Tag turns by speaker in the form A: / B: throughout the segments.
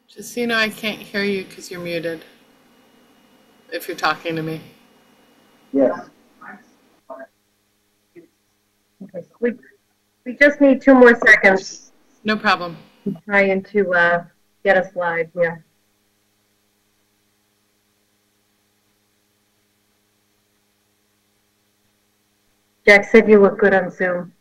A: Just so you know, I can't hear you because you're muted. If you're talking to me.
B: Yes.
C: Okay, we just need 2 more seconds.
A: No problem.
C: I'm trying to get us live here. Jack said you look good on Zoom.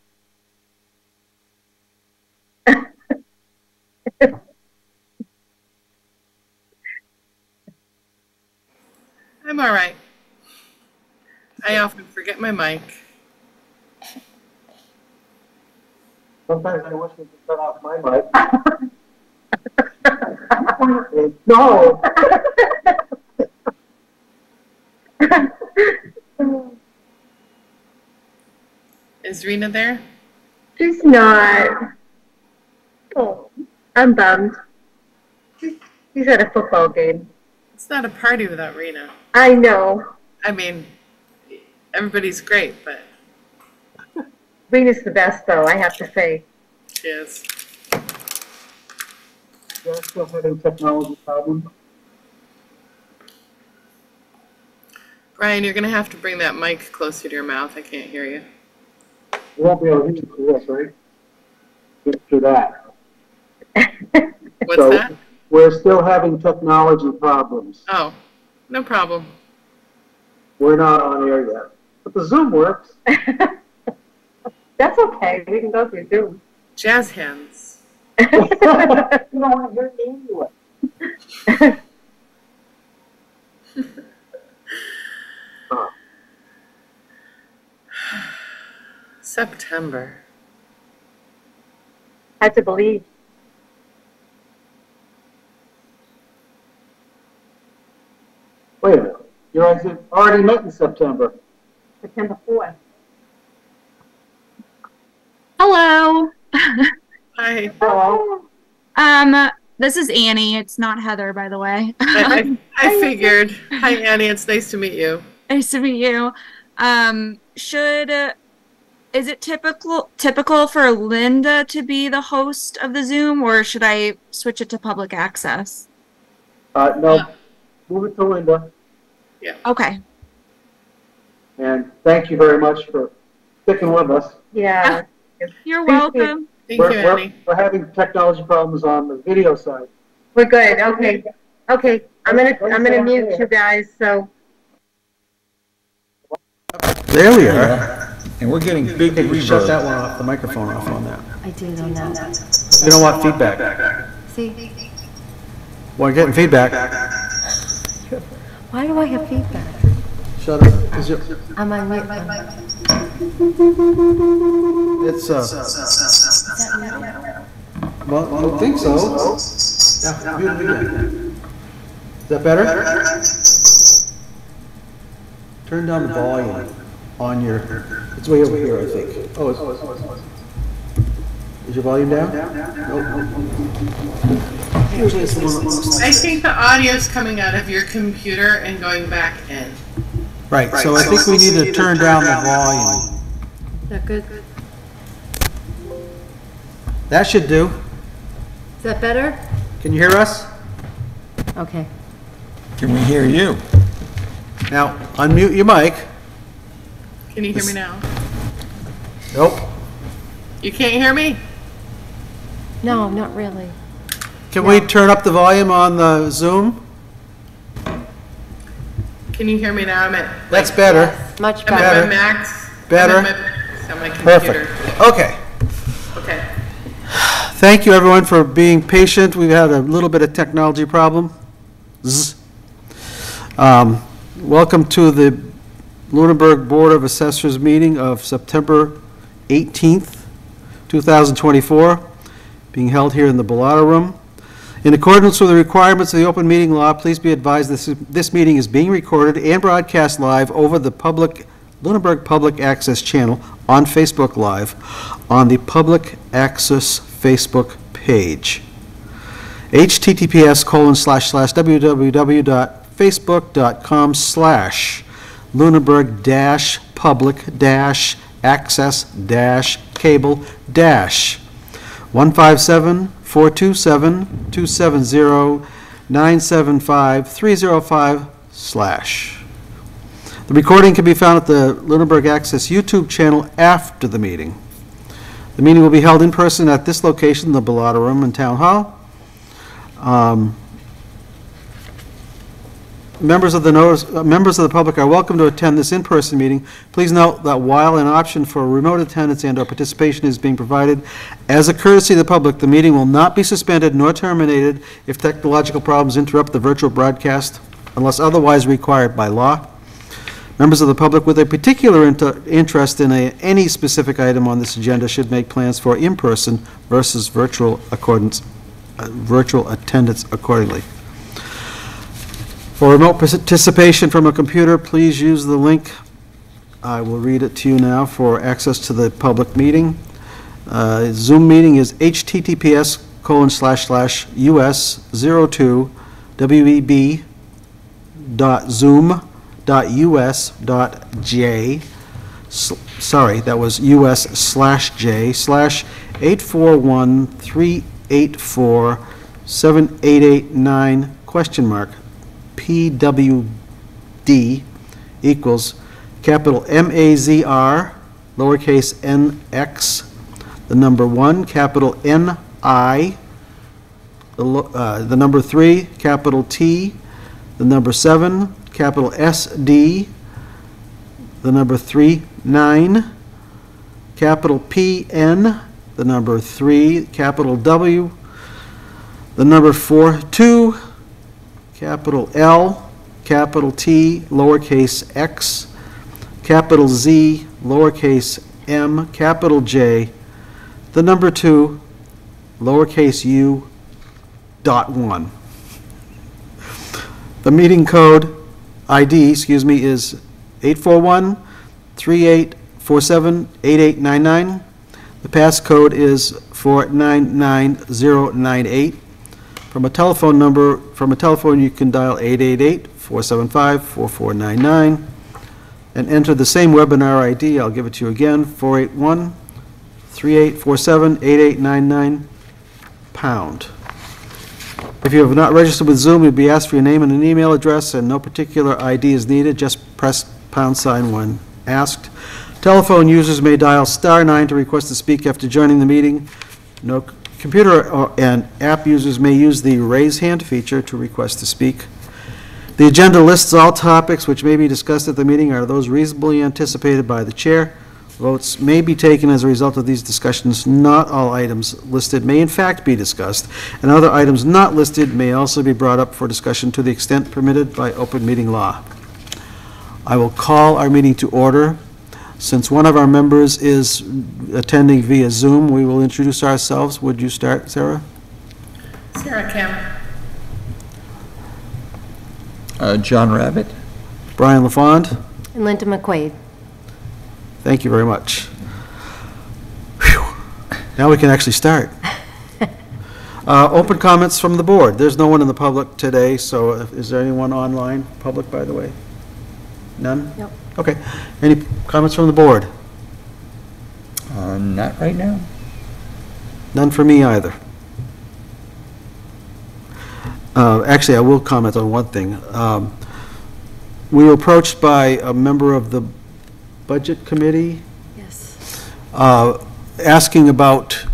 A: I'm all right. I often forget my mic.
B: Sometimes I wish we could shut off my mic. No.
A: Is Rena there?
C: She's not. Oh, I'm bummed. She's at a football game.
A: It's not a party without Rena.
C: I know.
A: I mean, everybody's great, but
C: Rena's the best, though, I have to say.
A: she is.
B: You're still having technology problems?
A: Brian, you're going to have to bring that mic closer to your mouth. I can't hear you.
B: You won't be able to hear you through this, right? Just through that.
A: What's that?
B: We're still having technology problems.
A: Oh, no problem.
B: We're not on air yet. But the Zoom works.
C: That's okay. We can go through Zoom.
A: Jazz hands.
B: You don't want to hear me anyway.
A: September.
C: Hard to believe.
B: Wait a minute. You guys had already met in September.
C: September 4th.
D: Hello.
A: Hi.
B: Hello.
D: This is Annie. It's not Heather, by the way.
A: I figured. Hi, Annie. It's nice to meet you.
D: Nice to meet you. Is it typical for Linda to be the host of the Zoom, or should I switch it to public access?
B: No. Move it to Linda.
A: Yeah.
D: Okay.
B: And thank you very much for sticking with us.
C: Yeah.
D: You're welcome.
A: Thank you, Annie.
B: We're having technology problems on the video side.
C: We're good. Okay. Okay. I'm gonna mute you guys. So.
E: There we are. And we're getting big reverb.
F: Shut that one off, the microphone off on that.
G: I did on that.
F: We don't want feedback.
G: See?
F: We're getting feedback.
G: Why do I have feedback?
F: Shut up. Is your,
G: Am I mute?
F: it's,
G: Is that mute?
F: well, I don't think so. Yeah, mute it again. Is that better? Turn down the volume on your, it's way over here, I think. Oh, is your volume down? Nope. Usually it's the one that looks
A: I think the audio is coming out of your computer and going back in.
F: right, so I think we need to turn down the volume.
G: Is that good?
F: That should do.
G: Is that better?
F: Can you hear us?
G: Okay.
E: Can we hear you?
F: Now, unmute your mic.
A: Can you hear me now?
F: Nope.
A: You can't hear me?
G: No, not really.
F: Can we turn up the volume on the Zoom?
A: Can you hear me now? I'm at,
F: That's better.
G: Yes, much
A: I'm at
G: better.
A: my max.
F: Better.
A: I'm at my computer.
F: Perfect. Okay.
A: Okay.
F: Thank you, everyone, for being patient. We've had a little bit of technology problem. Welcome to the Lunenburg Board of Assessors meeting of September 18th, 2024, being held here in the Bellata Room. In accordance with the requirements of the open meeting law, please be advised this meeting is being recorded and broadcast live over the Lunenburg Public Access channel on Facebook Live on the Public Access Facebook page. https://www.facebook.com/Lunenburg-public-access-cable- 157 427-270-975-305/. The recording can be found at the Lunenburg Access YouTube channel after the meeting. The meeting will be held in person at this location, the Bellata Room in Town Hall. Members of the public are welcome to attend this in-person meeting. Please note that while an option for remote attendance and/or participation is being provided, as a courtesy to the public, the meeting will not be suspended nor terminated if technological problems interrupt the virtual broadcast unless otherwise required by law. Members of the public with a particular interest in any specific item on this agenda should make plans for in-person versus virtual attendance accordingly. For remote participation from a computer, please use the link. I will read it to you now for access to the public meeting. Zoom meeting is https://us02web.zoom.us.j sorry, that was US/J/84138478889 PWD equals capital MAZR, lowercase nx, the number 1, capital NI, the number 3, capital T, the number 7, capital SD, the number 3, 9, capital PN, the number 3, capital W, the number 4, 2, capital L, capital T, lowercase x, capital Z, lowercase m, capital J, the number 2, lowercase u, .1. The meeting code ID, is 841-3847-8899. The passcode is 499098. From a telephone you can dial 888-475-4499 and enter the same webinar ID. I'll give it to you again, 481-3847-8899 pound. If you have not registered with Zoom, you'll be asked for your name and an email address, and no particular ID is needed. Just press # when asked. Telephone users may dial *9 to request to speak after joining the meeting. No computer and app users may use the raise hand feature to request to speak. The agenda lists all topics which may be discussed at the meeting are those reasonably anticipated by the chair. Votes may be taken as a result of these discussions. Not all items listed may in fact be discussed, and other items not listed may also be brought up for discussion to the extent permitted by open meeting law. I will call our meeting to order. Since one of our members is attending via Zoom, we will introduce ourselves. Would you start, Sarah?
A: Sarah Kim.
E: John Rabbit.
F: Brian LaFond.
G: And Linda McQuaid.
F: Thank you very much. Whew. Now we can actually start. Open comments from the board. There's no one in the public today, so is there anyone online? Public, by the way? None?
G: Nope.
F: Okay. Any comments from the board?
E: Not right now.
F: None for me either. Actually, I will comment on one thing. We were approached by a member of the Budget Committee
G: Yes.
F: asking about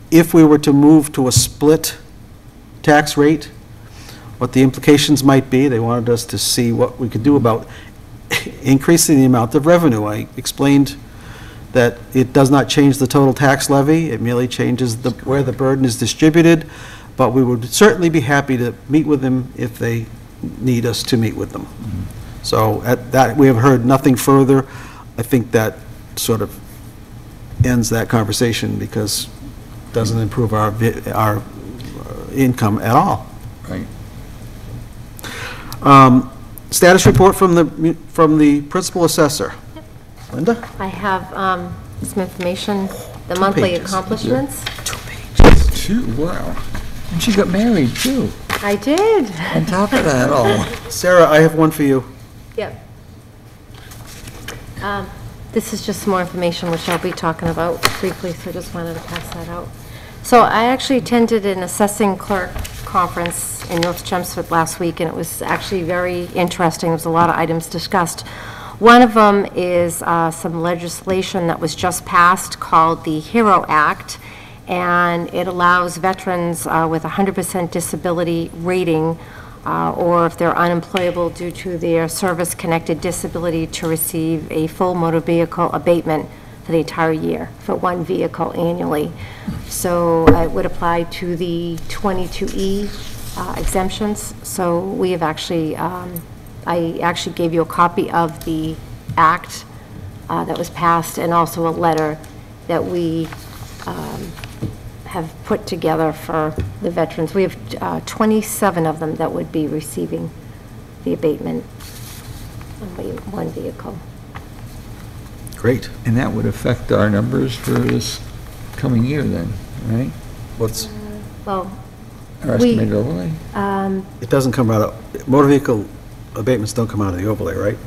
F: if we were to move to a split tax rate, what the implications might be. They wanted us to see what we could do about increasing the amount of revenue. I explained that it does not change the total tax levy. It merely changes where the burden is distributed, but we would certainly be happy to meet with them if they need us to meet with them. So at that, we have heard nothing further. I think that sort of ends that conversation because it doesn't improve our income at all.
E: Right.
F: Status report from the principal assessor. Linda?
G: I have some information, the
F: 2
G: monthly
F: pages.
G: accomplishments.
F: 2 pages.
E: 2, wow. And she got married, too.
G: I did.
E: On top of that all.
F: Sarah, I have one for you.
G: Yep. This is just some more information which I'll be talking about briefly, so I just wanted to pass that out. So I actually attended an assessing clerk conference in North Chelmsford last week, and it was actually very interesting. There was a lot of items discussed. One of them is some legislation that was just passed called the HERO Act, and it allows veterans with 100% disability rating or if they're unemployable due to their service-connected disability to receive a full motor vehicle abatement for the entire year for one vehicle annually. So it would apply to the 22E exemptions. So we have actually, I actually gave you a copy of the act that was passed and also a letter that we have put together for the veterans. We have 27 of them that would be receiving the abatement on one vehicle.
E: Great.
H: And that would affect our numbers for this coming year then, right?
F: What's,
G: Well,
H: Our estimated overlay?
F: it doesn't come out of, motor vehicle abatements don't come out of the overlay, right?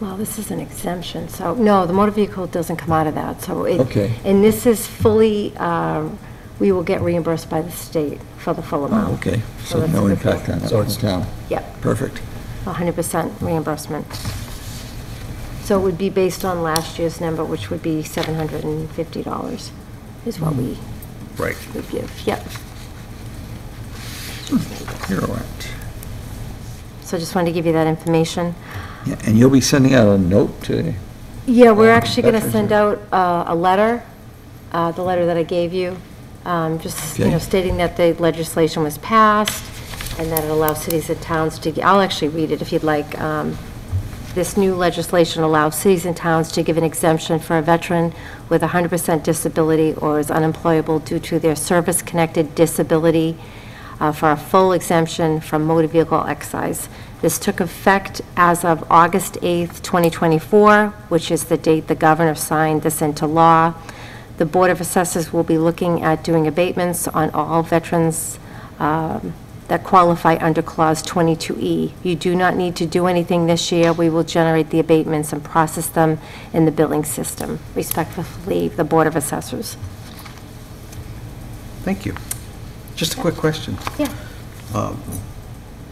G: well, this is an exemption, so, no, the motor vehicle doesn't come out of that, so it.
H: Okay.
G: And this is fully, we will get reimbursed by the state for the full
H: Oh,
G: amount.
H: okay,
G: So
H: so
G: that's
H: no
G: a good
H: impact
G: thing.
H: on the
F: So it's-
H: town.
G: Yep,
H: Perfect.
G: 100% reimbursement. So it would be based on last year's number, which would be $750 is what we
F: Right.
G: would give, yep.
H: Hero Act.
G: So just wanted to give you that information.
H: Yeah, and you'll be sending out a note to,
G: Yeah, we're actually going to
H: Veterans
G: send out a letter, the letter that I gave you, just, you know,
H: Okay.
G: stating that the legislation was passed and that it allows cities and towns to, I'll actually read it if you'd like. This new legislation allows cities and towns to give an exemption for a veteran with 100% disability or is unemployable due to their service-connected disability for a full exemption from motor vehicle excise. This took effect as of August 8th, 2024, which is the date the governor signed this into law. The Board of Assessors will be looking at doing abatements on all veterans that qualify under Clause 22E. You do not need to do anything this year. We will generate the abatements and process them in the billing system. Respectfully, the Board of Assessors.
F: Thank you. Just a quick question.
G: Yeah.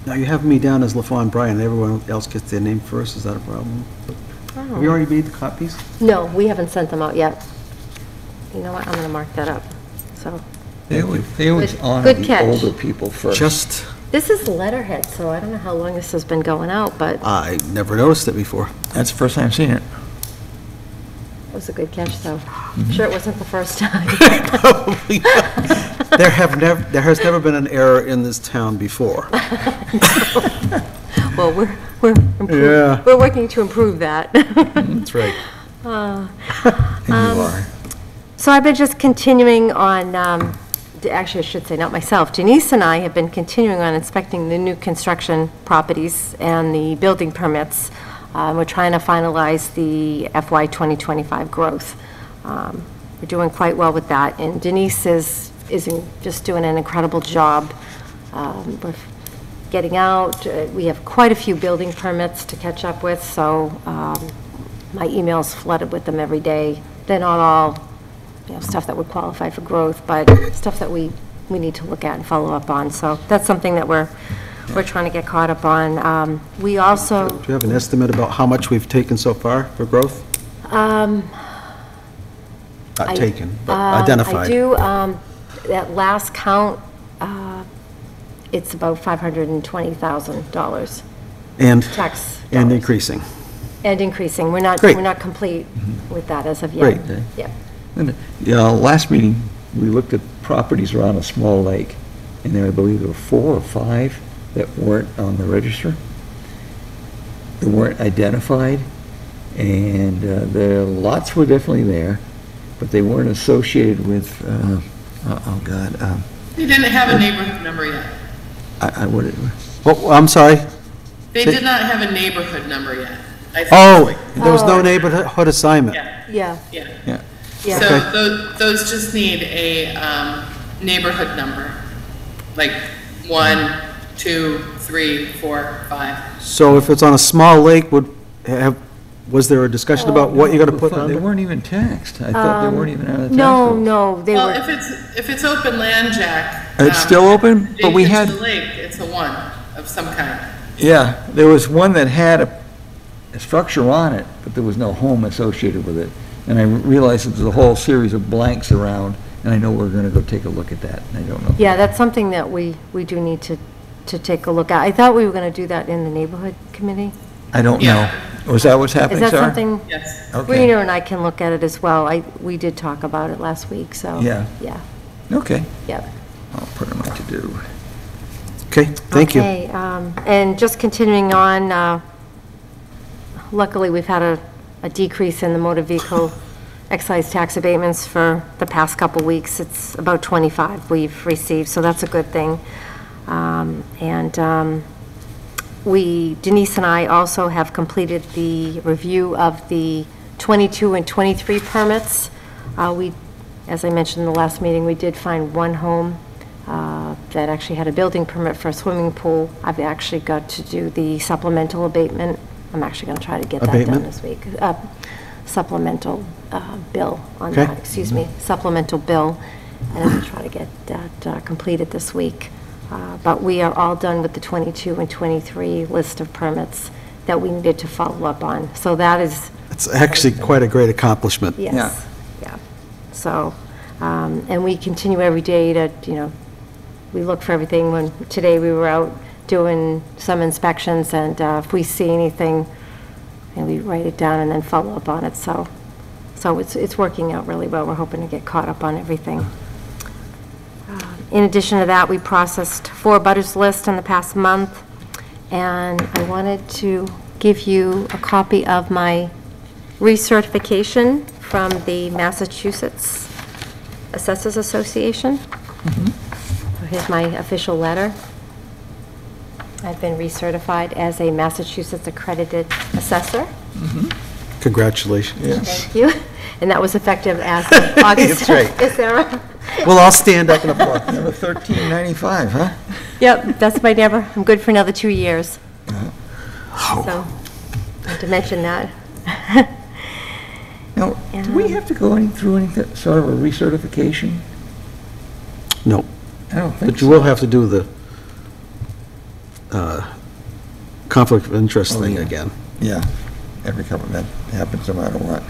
F: Now, you have me down as LaFawn Bryan, everyone else gets their name first, is that a problem? Have you already made the copies?
G: No, we haven't sent them out yet. You know what, I'm going to mark that up, so.
H: they always
G: Good-
H: honor
G: good
H: the
G: catch.
H: older people first.
F: Just,
G: This is letterhead, so I don't know how long this has been going out, but it
F: I never noticed it before.
H: That's the first time I've seen it.
G: was a good catch, though. I'm sure it wasn't the first time.
F: Probably not. There has never been an error in this town before.
G: Well,
F: Yeah.
G: we're working to improve that.
F: That's right.
H: And you are.
G: So I've been just continuing on, actually, I should say, not myself. Denise and I have been continuing on inspecting the new construction properties and the building permits. We're trying to finalize the FY 2025 growth. We're doing quite well with that, and Denise is just doing an incredible job with getting out. We have quite a few building permits to catch up with, so my email's flooded with them every day. They're not all, you know, stuff that would qualify for growth, but stuff that we need to look at and follow up on. So that's something that we're trying to get caught up on. We also,
F: Do you have an estimate about how much we've taken so far for growth? Not taken, but identified.
G: I do, that last count, it's about $520,000
F: And,
G: tax
F: and
G: dollars.
F: increasing.
G: And increasing. We're not
F: Great.
G: complete with that as of yet.
F: Great.
G: Yeah.
H: And, last meeting, we looked at properties around a small lake, and there, I believe there were 4 or 5 that weren't on the register. They weren't identified, and the lots were definitely there, but they weren't associated with,
A: They didn't have a neighborhood number yet.
F: Oh, I'm sorry.
A: They
F: Say-
A: did not have a neighborhood number yet. I think
F: Oh,
A: it's like-
F: there was no neighborhood assignment.
A: Yeah,
G: Yeah,
A: yeah.
H: yeah,
G: yeah.
A: So
F: Okay.
A: those just need a neighborhood number, like 1, 2, 3, 4, 5.
F: So if it's on a small lake, Was there a discussion about what you're gonna put on
H: They
F: there?
H: weren't even taxed. I thought they weren't even on the tax
G: No,
H: rolls.
G: no, they
A: Well,
G: were,
A: if it's open land, Jack.
H: It's still open? But we
A: adjacent
H: had,
A: to the lake, it's a 1 of some kind.
H: yeah, there was one that had a structure on it, but there was no home associated with it. And I realized that there's a whole series of blanks around, and I know we're gonna go take a look at that, and I don't know.
G: yeah, that's something that we do need to take a look at. I thought we were going to do that in the neighborhood committee.
H: I don't know.
A: Yeah.
H: Was that what's
G: Is
H: happening,
G: that
H: Sarah?
G: something,
A: Yes.
H: Okay.
G: Rena and I can look at it as well. We did talk about it last week, so.
H: Yeah.
G: Yeah,
H: Okay,
G: yeah.
H: I'll put them on to do.
F: Okay, thank you.
G: Okay, and just continuing on, luckily, we've had a decrease in the motor vehicle excise tax abatements for the past couple weeks. It's about 25 we've received, so that's a good thing. Denise and I also have completed the review of the 22 and 23 permits. As I mentioned in the last meeting, we did find one home that actually had a building permit for a swimming pool. I've actually got to do the supplemental abatement. I'm actually going to try to get that done
F: Abatement?
G: this week. Supplemental bill on
F: Okay.
G: that, excuse me, supplemental bill, and I'm going to try to get that completed this week. But we are all done with the 22 and 23 list of permits that we needed to follow up on. So that is,
F: It's actually quite a great accomplishment.
G: yes, yeah. So, and we continue every day to, we look for everything. Today we were out doing some inspections, and if we see anything, and we write it down and then follow up on it. So it's working out really well. We're hoping to get caught up on everything. In addition to that, we processed 4 butters lists in the past month, and I wanted to give you a copy of my recertification from the Massachusetts Assessors Association. So here's my official letter. I've been recertified as a Massachusetts accredited assessor.
F: Congratulations.
G: Thank you. And that was effective as of August.
F: That's right.
G: Is Sarah?
F: We'll all stand up and applaud.
H: Number 1395, huh?
G: Yep, that's my never, I'm good for another 2 years. So, I had to mention that.
H: Now, do we have to go through any sort of a recertification?
F: No,
H: I don't think
F: but you
H: so.
F: will have to do the conflict of interest thing
H: yeah.
F: again.
H: Yeah, every couple, that happens no matter what.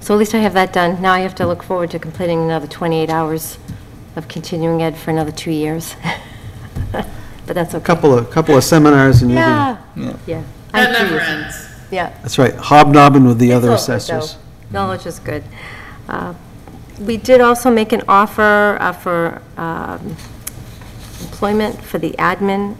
G: So at least I have that done. Now I have to look forward to completing another 28 hours of continuing ed for another 2 years. But that's okay.
F: Couple of seminars and you'll be,
G: Yeah,
H: Yeah.
G: yeah. I
A: That
G: have 2
A: never
G: years.
A: ends.
G: Yeah.
F: that's right, hobnobbing with the other
G: It's all good,
F: assessors.
G: though. Knowledge is good. We did also make an offer for employment for the admin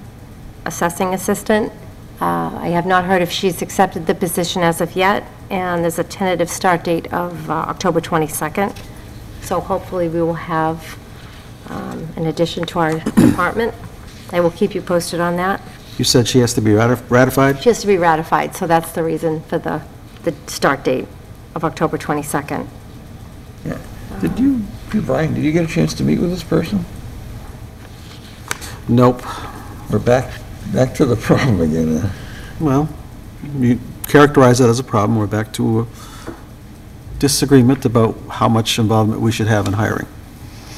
G: assessing assistant. I have not heard if she's accepted the position as of yet, and there's a tentative start date of October 22nd. So hopefully we will have an addition to our department. I will keep you posted on that.
F: You said she has to be ratified?
G: She has to be ratified, so that's the reason for the start date of October 22nd.
H: Yeah. Did you get a chance to meet with this person?
F: Nope.
H: We're back to the problem again.
F: Well, you characterize it as a problem. We're back to a disagreement about how much involvement we should have in hiring.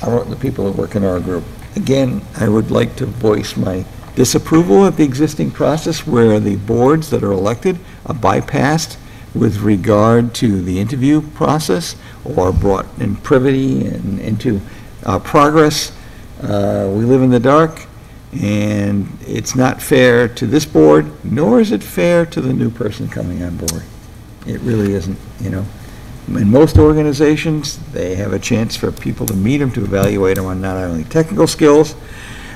H: I wrote the people that work in our group. Again, I would like to voice my disapproval of the existing process where the boards that are elected are bypassed with regard to the interview process or brought in privity and into progress. We live in the dark, and it's not fair to this board, nor is it fair to the new person coming on board. It really isn't, In most organizations, they have a chance for people to meet them, to evaluate them on not only technical skills,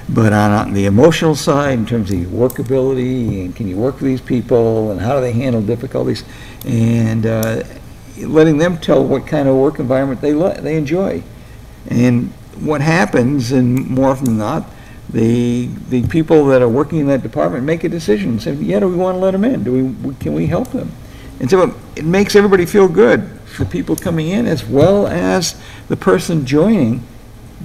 H: but on the emotional side, in terms of workability, and can you work with these people, and how do they handle difficulties, and letting them tell what kind of work environment they enjoy. And what happens, and more often than not, the people that are working in that department make a decision and say, yeah, do we want to let them in? Can we help them? And so it makes everybody feel good, the people coming in as well as the person joining,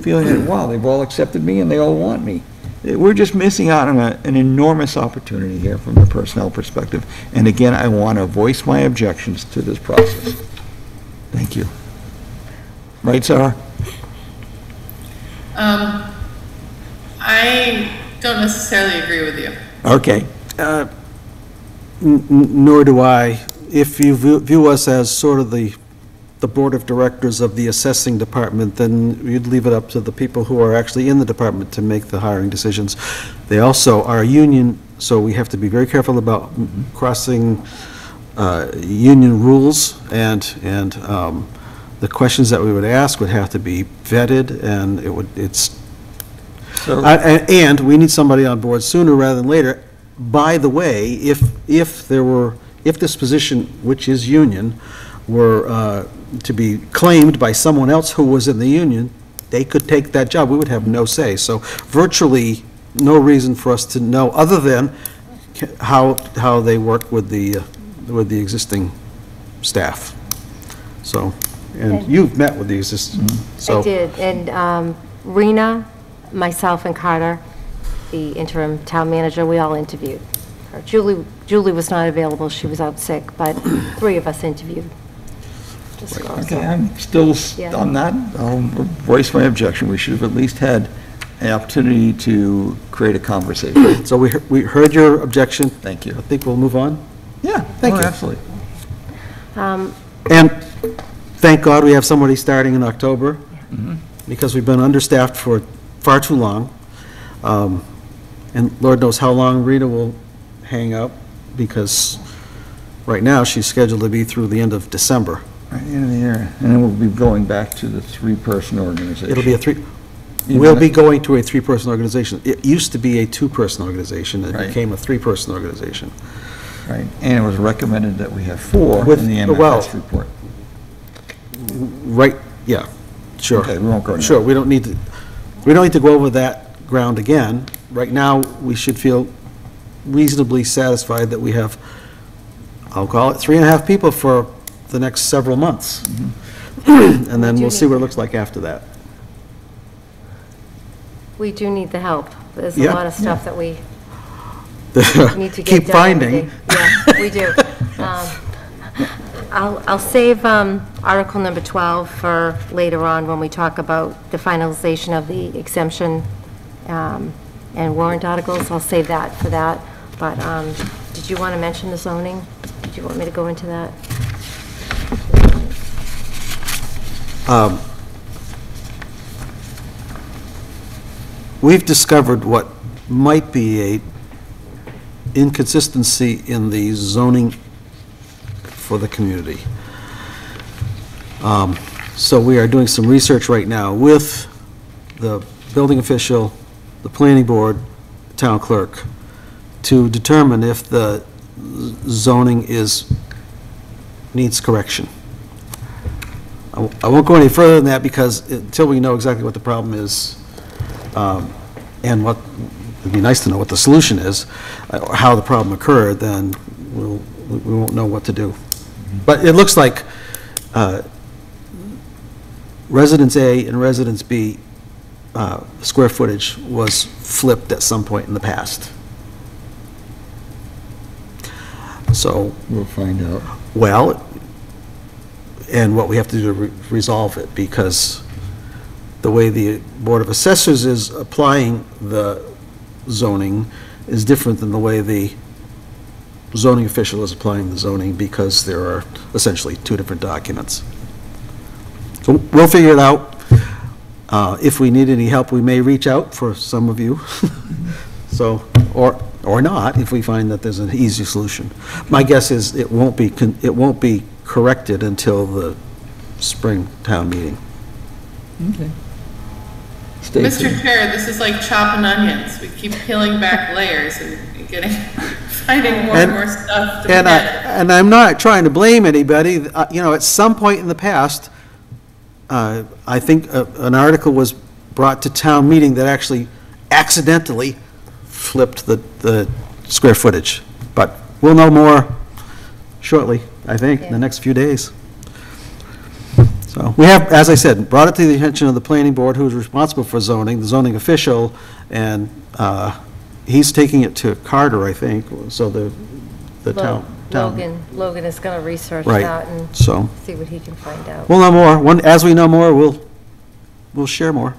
H: feeling that, wow, they've all accepted me and they all want me. We're just missing out on an enormous opportunity here from the personnel perspective. And again, I want to voice my objections to this process. Thank you. Right, Sarah?
A: I don't necessarily agree with you.
H: Okay.
F: Nor do I. If you view us as sort of the board of directors of the assessing department, then you'd leave it up to the people who are actually in the department to make the hiring decisions. They also are a union, so we have to be very careful about crossing union rules, and the questions that we would ask would have to be vetted, and and we need somebody on board sooner rather than later. By the way, if this position, which is union, were to be claimed by someone else who was in the union, they could take that job. We would have no say. So virtually no reason for us to know, other than how they work with the existing staff. So, and you've met with the existing. So
G: I did, and Rena, myself, and Carter, the interim town manager, we all interviewed her. Julie was not available, she was out sick, but 3 of us interviewed.
H: Okay, I'm still on that. I'll voice my objection. We should have at least had an opportunity to create a conversation.
F: So we heard your objection.
H: Thank you.
F: I think we'll move on.
H: Yeah,
F: Thank you.
H: Absolutely.
F: And thank God we have somebody starting in October, because we've been understaffed for far too long. And Lord knows how long Rita will hang up, because right now she's scheduled to be through the end of December.
H: Right, end of the year. And then we'll be going back to the 3-person organization.
F: It'll be we'll be going to a 3-person organization. It used to be a 2-person organization. It became a 3-person organization.
H: Right, and it was recommended that we have 4
F: With-
H: in the
F: well,
H: MFS report.
F: Right, yeah, sure.
H: Okay, we won't go now.
F: Sure, we don't need to go over that ground again. Right now, we should feel reasonably satisfied that we have, I'll call it 3.5 people for the next several months. And then we'll see what it looks like after that.
G: We do need the help. There's a
F: Yeah.
G: lot of stuff that we need to get
F: Keep
G: done
F: finding.
G: every day. Yeah, we do. I'll save Article number 12 for later on when we talk about the finalization of the exemption and warrant articles. I'll save that for that. But did you want to mention the zoning? Did you want me to go into that?
F: We've discovered what might be a inconsistency in the zoning for the community. So we are doing some research right now with the building official, the planning board, town clerk, to determine if the zoning needs correction. I won't go any further than that, because until we know exactly what the problem is, and it'd be nice to know what the solution is, or how the problem occurred, then we won't know what to do. But it looks like Residence A and Residence B square footage was flipped at some point in the past. So,
H: We'll find out.
F: well, and what we have to do to resolve it, because the way the Board of Assessors is applying the zoning is different than the way the zoning official is applying the zoning, because there are essentially 2 different documents. So we'll figure it out. If we need any help, we may reach out for some of you. So, or not, if we find that there's an easy solution. My guess is it won't be corrected until the spring town meeting.
H: Okay. Stay
A: Mr.
H: tuned.
A: Chair, this is like chopping onions. We keep peeling back layers and finding more and more stuff to get.
F: And I'm not trying to blame anybody. At some point in the past, I think an article was brought to town meeting that actually accidentally flipped the square footage. But we'll know more shortly, I think, in the next few days. So we have, as I said, brought it to the attention of the planning board, who is responsible for zoning, the zoning official, and he's taking it to Carter, I think, so the town.
G: Logan is going to research
F: Right,
G: that and
F: so,
G: see what he can find out.
F: we'll know more. As we know more, we'll share more.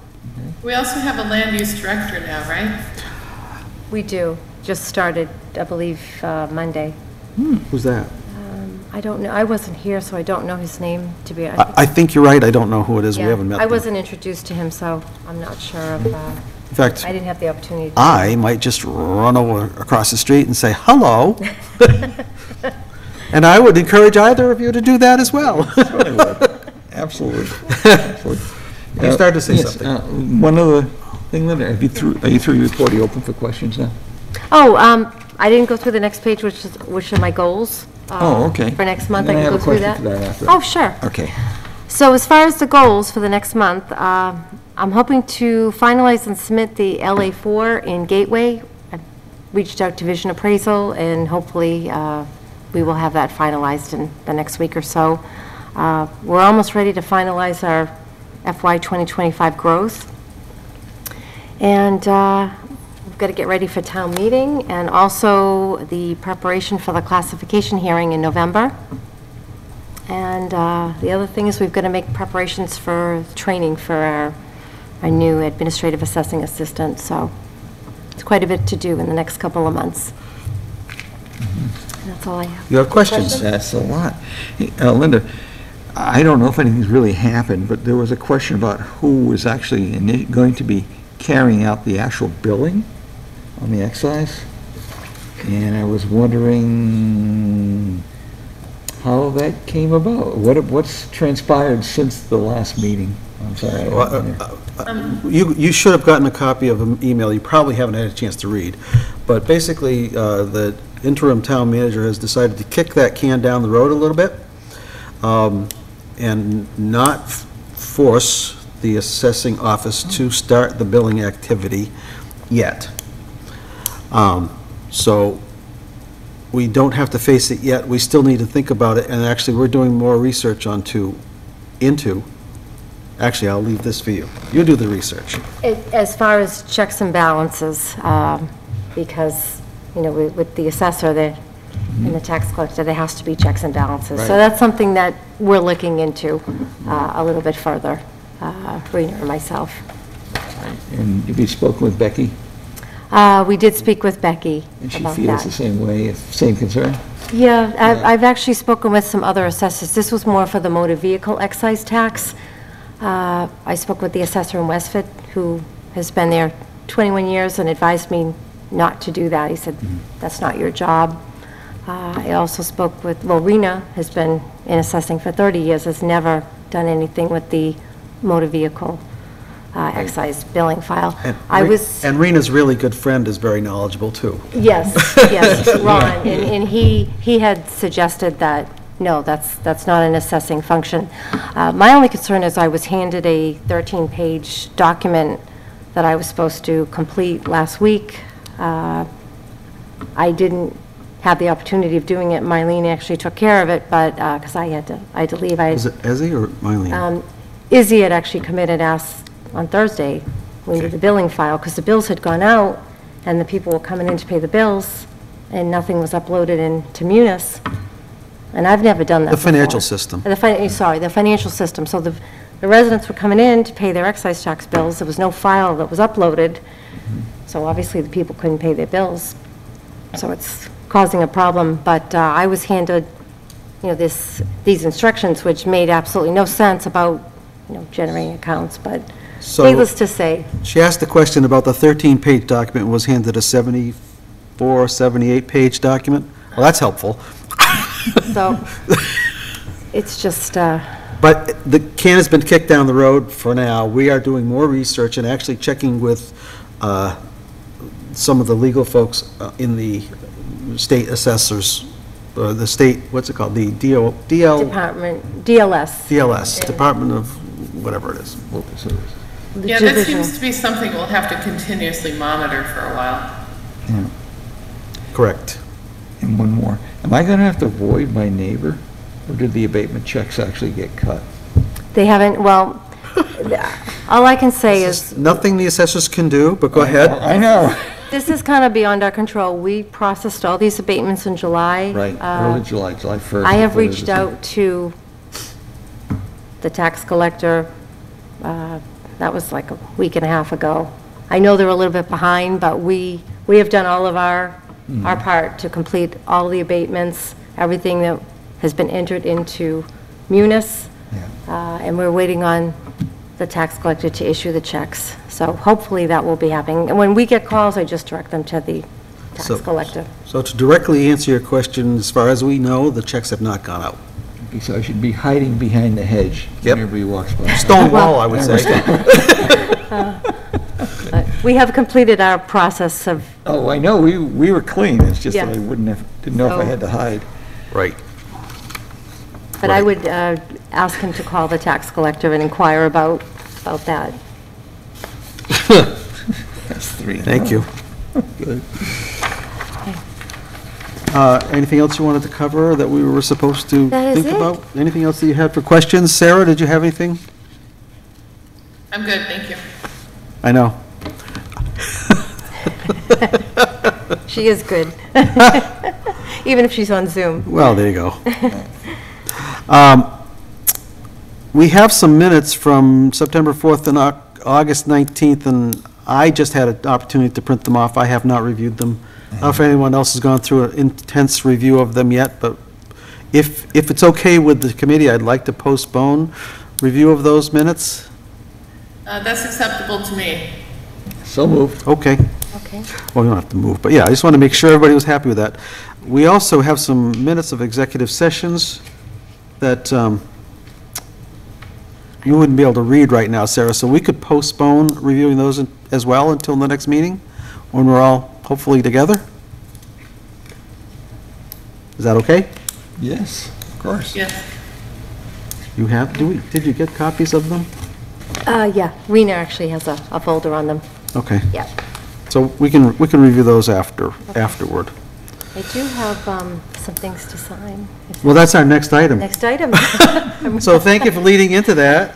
A: We also have a land use director now, right?
G: We do. Just started, I believe, Monday.
F: Who's that?
G: I don't know. I wasn't here, so I don't know his name, to be honest.
F: I think you're right, I don't know who it is, we haven't met
G: I
F: them.
G: wasn't introduced to him, so I'm not sure of,
F: In fact,
G: I didn't have the opportunity.
F: I might just run over across the street and say, hello. And I would encourage either of you to do that as well.
H: Absolutely. Absolutely.
F: You started to say
H: Yes,
F: something.
H: One other thing, Linda, are you through your report? Are you open for questions now?
G: Oh, I didn't go through the next page, which are my goals.
H: Oh, okay.
G: For next month, I
H: Then
G: can
H: have
G: go
H: a
G: through
H: question
G: that.
H: for that after.
G: Oh, sure.
H: Okay.
G: So as far as the goals for the next month, I'm hoping to finalize and submit the LA4 in Gateway. I've reached out to Vision Appraisal, and hopefully we will have that finalized in the next week or so. We're almost ready to finalize our FY 2025 growth. And we've got to get ready for town meeting, and also the preparation for the classification hearing in November. And the other thing is we've got to make preparations for training for our new administrative assessing assistant, so it's quite a bit to do in the next couple of months. And that's all I have.
F: You have questions?
H: That's a lot. Hey, Linda, I don't know if anything's really happened, but there was a question about who was actually going to be carrying out the actual billing on the excise. And I was wondering how that came about. What's transpired since the last meeting? I'm sorry.
F: You should have gotten a copy of an email you probably haven't had a chance to read. But basically, the interim town manager has decided to kick that can down the road a little bit and not force the assessing office to start the billing activity yet. So we don't have to face it yet. We still need to think about it, and actually we're doing more research actually, I'll leave this for you. You do the research.
G: As far as checks and balances, because, you know, with the assessor and the tax collector, there has to be checks and balances.
F: Right.
G: So that's something that we're looking into a little bit further, Rena and myself.
H: And have you spoken with Becky?
G: We did speak with Becky
H: And she
G: about
H: feels
G: that.
H: the same way, same concern?
G: Yeah, I've actually spoken with some other assessors. This was more for the motor vehicle excise tax. I spoke with the assessor in Westford, who has been there 21 years and advised me not to do that. He said, that's not your job. I also spoke with, Rena has been in assessing for 30 years, has never done anything with the motor vehicle excise billing file.
F: And Rena's really good friend is very knowledgeable, too.
G: Yes, Ron, and he had suggested that, no, that's not an assessing function. My only concern is I was handed a 13-page document that I was supposed to complete last week. I didn't have the opportunity of doing it. Mylene actually took care of it, but, because I had to leave.
F: Is it Ezzy or Mylene?
G: Izzy had actually come in and asked on Thursday, we needed the billing file, because the bills had gone out, and the people were coming in to pay the bills, and nothing was uploaded into Munis. And I've never done that
F: The
G: before.
F: financial system.
G: The financial system. So the residents were coming in to pay their excise tax bills. There was no file that was uploaded. So obviously the people couldn't pay their bills. So it's causing a problem. But I was handed, you know, these instructions, which made absolutely no sense about, you know, generating accounts. But
F: So
G: needless to say,
F: she asked the question about the 13-page document, was handed a 74, 78-page document. Well, that's helpful.
G: so it's just,
F: But the can has been kicked down the road for now. We are doing more research and actually checking with some of the legal folks in the state assessors, the state, what's it called? The
G: Department, DLS.
F: DLS, Department of whatever it is.
G: the
A: Yeah, that
G: divisional.
A: seems to be something we'll have to continuously monitor for a while.
H: Yeah.
F: Correct.
H: And one more. Am I going to have to void my neighbor, or did the abatement checks actually get cut?
G: They haven't, well, All I can say is,
F: Nothing the assessors can do, but go ahead.
H: I know.
G: this is kind of beyond our control. We processed all these abatements in July.
H: Right, early July, July 1st.
G: I have
H: before
G: reached
H: there's a-
G: out to the tax collector, that was like a week and a half ago. I know they're a little bit behind, but we have done all of our part to complete all the abatements, everything that has been entered into Munis, and we're waiting on the tax collector to issue the checks. So hopefully that will be happening. And when we get calls, I just direct them to the tax
F: So-
G: collector.
F: So to directly answer your question, as far as we know, the checks have not gone out.
H: So I should be hiding behind the hedge
F: Yep.
H: when everybody walks by.
F: Stone wall, I would say.
G: We have completed our process of,
H: Oh, I know, we were clean, it's just that
G: Yeah.
H: I didn't know if I
G: So-
H: had to hide.
F: Right.
G: but I would ask him to call the tax collector and inquire about that.
H: That's three.
F: Thank you.
H: Good.
F: Anything else you wanted to cover that we were supposed to
G: That is
F: think
G: it.
F: about? Anything else that you had for questions? Sarah, did you have anything?
A: I'm good, thank you.
F: I know.
G: She is good, even if she's on Zoom.
F: Well, there you go. We have some minutes from September 4th and August 19th, and I just had an opportunity to print them off. I have not reviewed them. I don't know if anyone else has gone through an intense review of them yet, but if it's okay with the committee, I'd like to postpone review of those minutes.
A: That's acceptable to me.
H: So moved.
F: Okay.
G: Okay.
F: Well, you don't have to move, but yeah, I just want to make sure everybody was happy with that. We also have some minutes of executive sessions that you wouldn't be able to read right now, Sarah, so we could postpone reviewing those as well until the next meeting, when we're all hopefully together? Is that okay?
H: Yes, of course.
A: Yes.
F: You have, did you get copies of them?
G: Yeah, Rena actually has a folder on them.
F: Okay,
G: Yeah.
F: so we can review those afterward.
G: I do have some things to sign.
F: Well, that's our next item.
G: Next item.
F: So thank you for leading into that.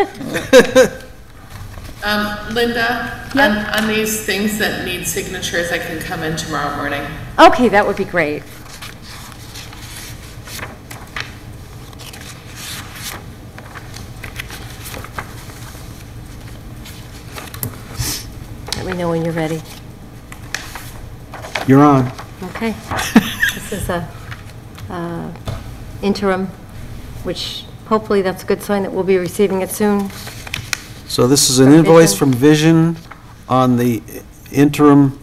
A: Linda,
G: Yep.
A: on these things that need signatures, I can come in tomorrow morning.
G: Okay, that would be great. Let me know when you're ready.
F: You're on.
G: Okay. This is a interim, which hopefully that's a good sign that we'll be receiving it soon.
F: So this is an
G: From
F: invoice
G: Vision.
F: from Vision on the interim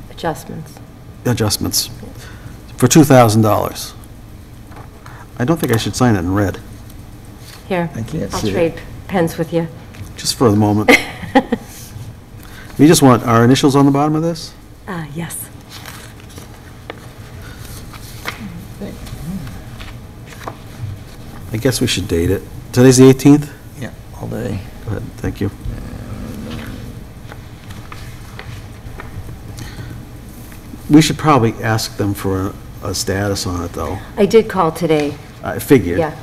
G: Adjustments.
F: adjustments for $2,000. I don't think I should sign it in red,
G: Here,
H: I can't
G: I'll
H: see it.
G: trade pens with you.
F: just for the moment. You just want our initials on the bottom of this?
G: Yes.
F: I guess we should date it. Today's the 18th?
H: Yeah, all day.
F: Go ahead, thank you. We should probably ask them for a status on it, though.
G: I did call today.
F: I figured.
G: Yeah.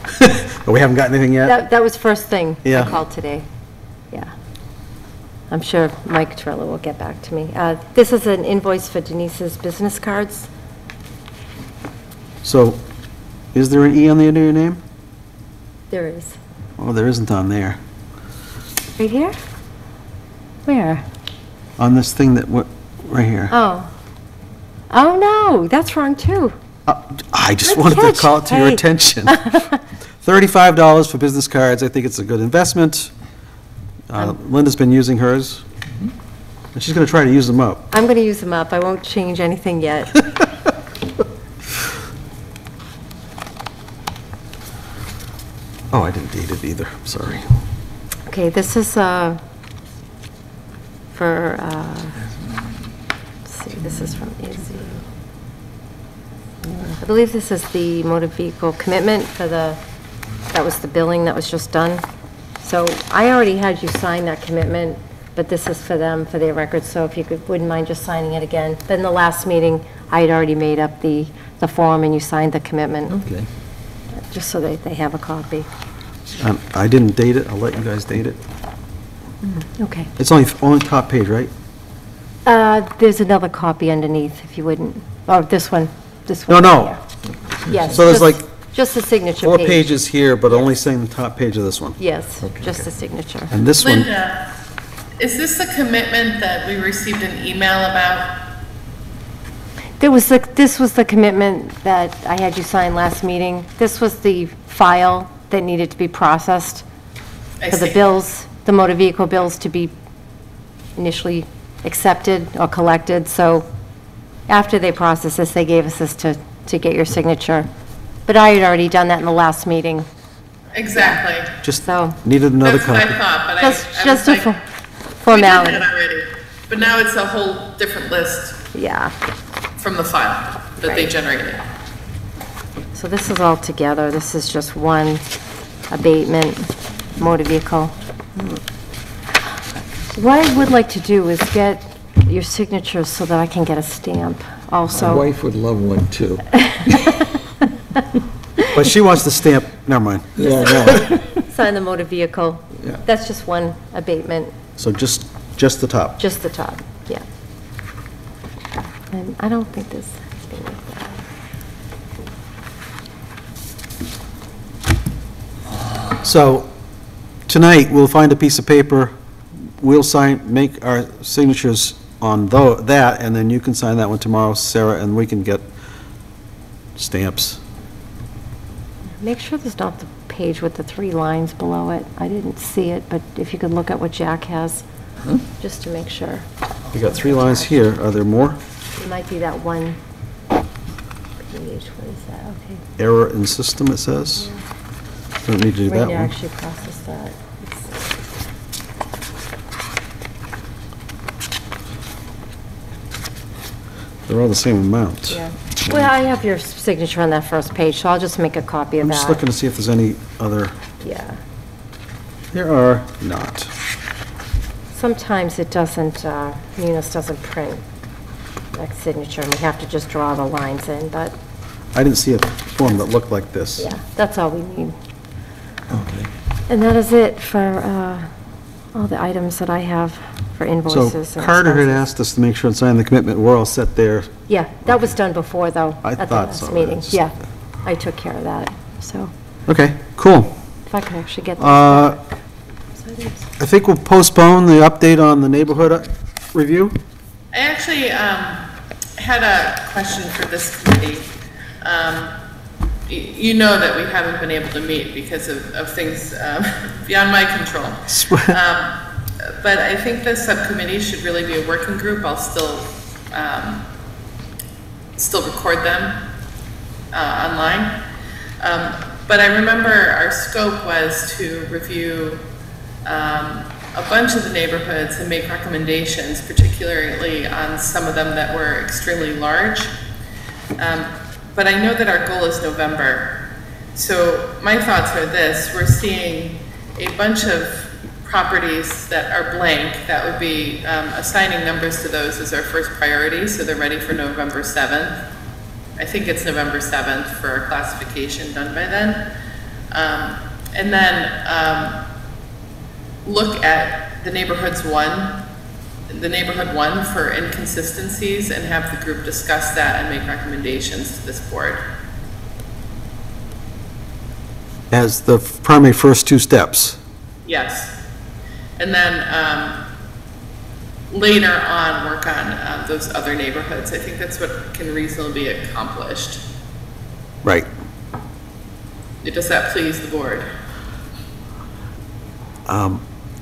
F: But we haven't got anything yet?
G: That was first thing I
F: Yeah.
G: called today. Yeah. I'm sure Mike Trello will get back to me. This is an invoice for Denise's business cards.
F: So, is there an E on the end of your name?
G: There is.
F: Oh, there isn't on there.
G: Right here? Where?
F: On this thing that, right here.
G: Oh. Oh, no, that's wrong, too.
F: I just
G: Good
F: wanted to
G: catch.
F: call it to your
G: Hey.
F: attention. $35 for business cards. I think it's a good investment. Linda's been using hers, and she's going to try to use them up.
G: I'm going to use them up. I won't change anything yet.
F: Oh, I didn't date it either, sorry.
G: Okay, this is for, let's see, this is from Izzy. I believe this is the motor vehicle commitment for that was the billing that was just done. So I already had you sign that commitment, but this is for them, for their records, so if you wouldn't mind just signing it again. But in the last meeting, I had already made up the form and you signed the commitment,
H: Okay.
G: just so that they have a copy.
F: I didn't date it, I'll let you guys date it.
G: Okay.
F: It's only top page, right?
G: There's another copy underneath, if you wouldn't, oh, this one.
F: No.
G: here. Yes.
F: So there's
G: just-
F: like
G: Just the signature
F: 4
G: page.
F: pages here, but only saying the top page of this one.
G: Yes, just the signature.
F: And this one,
A: Linda, is this the commitment that we received an email about?
G: This was the commitment that I had you sign last meeting. This was the file that needed to be processed
A: I
G: for the
A: see.
G: bills, the motor vehicle bills to be initially accepted or collected. So after they processed this, they gave us this to get your signature. But I had already done that in the last meeting,
A: Exactly.
F: just
G: so
F: needed another
A: That's what I
F: copy.
A: thought, but
G: just
A: I
G: a
A: was like,
G: formality.
A: we did that already. But now it's a whole different list
G: Yeah,
A: from the file that they
G: Right.
A: generated.
G: so this is all together. This is just one abatement, motor vehicle. What I would like to do is get your signatures so that I can get a stamp
H: My
G: also.
H: wife would love one, too.
F: But she wants to stamp, never mind.
H: Yeah, no.
G: Sign the motor vehicle.
F: Yeah.
G: That's just one abatement,
F: So just the top.
G: just the top, yeah. And I don't think there's anything like that.
F: So tonight, we'll find a piece of paper, we'll make our signatures on that, and then you can sign that one tomorrow, Sarah, and we can get stamps.
G: Make sure there's not the page with the 3 lines below it. I didn't see it, but if you could look at what Jack has, just to make sure.
F: We got 3 lines here, are there more?
G: It might be that one page, what is that, okay.
F: Error in system, it says. Don't need to do that
G: Raina
F: one.
G: actually processed that. Let's see.
F: They're all the same amount.
G: Yeah. Well, I have your signature on that first page, so I'll just make a copy of
F: I'm
G: that.
F: just looking to see if there's any other,
G: Yeah.
F: there are not.
G: Sometimes it doesn't, Munis doesn't print that signature, and we have to just draw the lines in, but,
F: I didn't see a form that looked like this.
G: yeah, that's all we need.
H: Okay.
G: And that is it for all the items that I have for invoices.
F: So
G: and
F: Carter had
G: expenses.
F: asked us to make sure and sign the commitment, we're all set there.
G: Yeah, that was done before, though,
F: I
G: at the
F: thought
G: last
F: so,
G: meeting.
F: it's just-
G: Yeah, I took care of that, so
F: Okay, cool.
G: if I could actually get those.
F: Uh,
G: items.
F: I think we'll postpone the update on the neighborhood review.
A: I actually had a question for this committee. You know that we haven't been able to meet because of things beyond my control. But I think the subcommittee should really be a working group. I'll still record them online. But I remember our scope was to review a bunch of the neighborhoods and make recommendations, particularly on some of them that were extremely large. But I know that our goal is November. So my thoughts are this: we're seeing a bunch of properties that are blank. That would be assigning numbers to those as our first priority, so they're ready for November 7th. I think it's November 7th for our classification done by then. And then look at the neighborhood one for inconsistencies and have the group discuss that and make recommendations to this board.
F: As the primary first 2 steps.
A: Yes. And then later on, work on those other neighborhoods. I think that's what can reasonably be accomplished.
F: Right.
A: Does that please the board?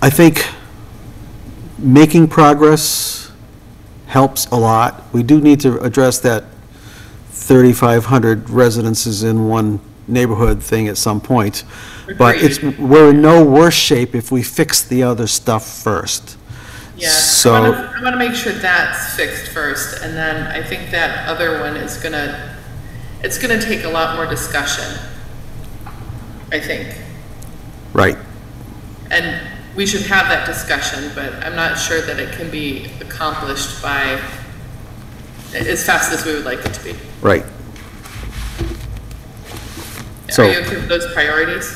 F: I think making progress helps a lot. We do need to address that 3,500 residences in one neighborhood thing at some point. But we're in no worse shape if we fix the other stuff first.
A: Yeah,
F: So,
A: I want to make sure that's fixed first, and then I think that other one is it's gonna take a lot more discussion, I think.
F: right.
A: And we should have that discussion, but I'm not sure that it can be accomplished by as fast as we would like it to be.
F: Right.
A: Are
F: So-
A: you okay with those priorities?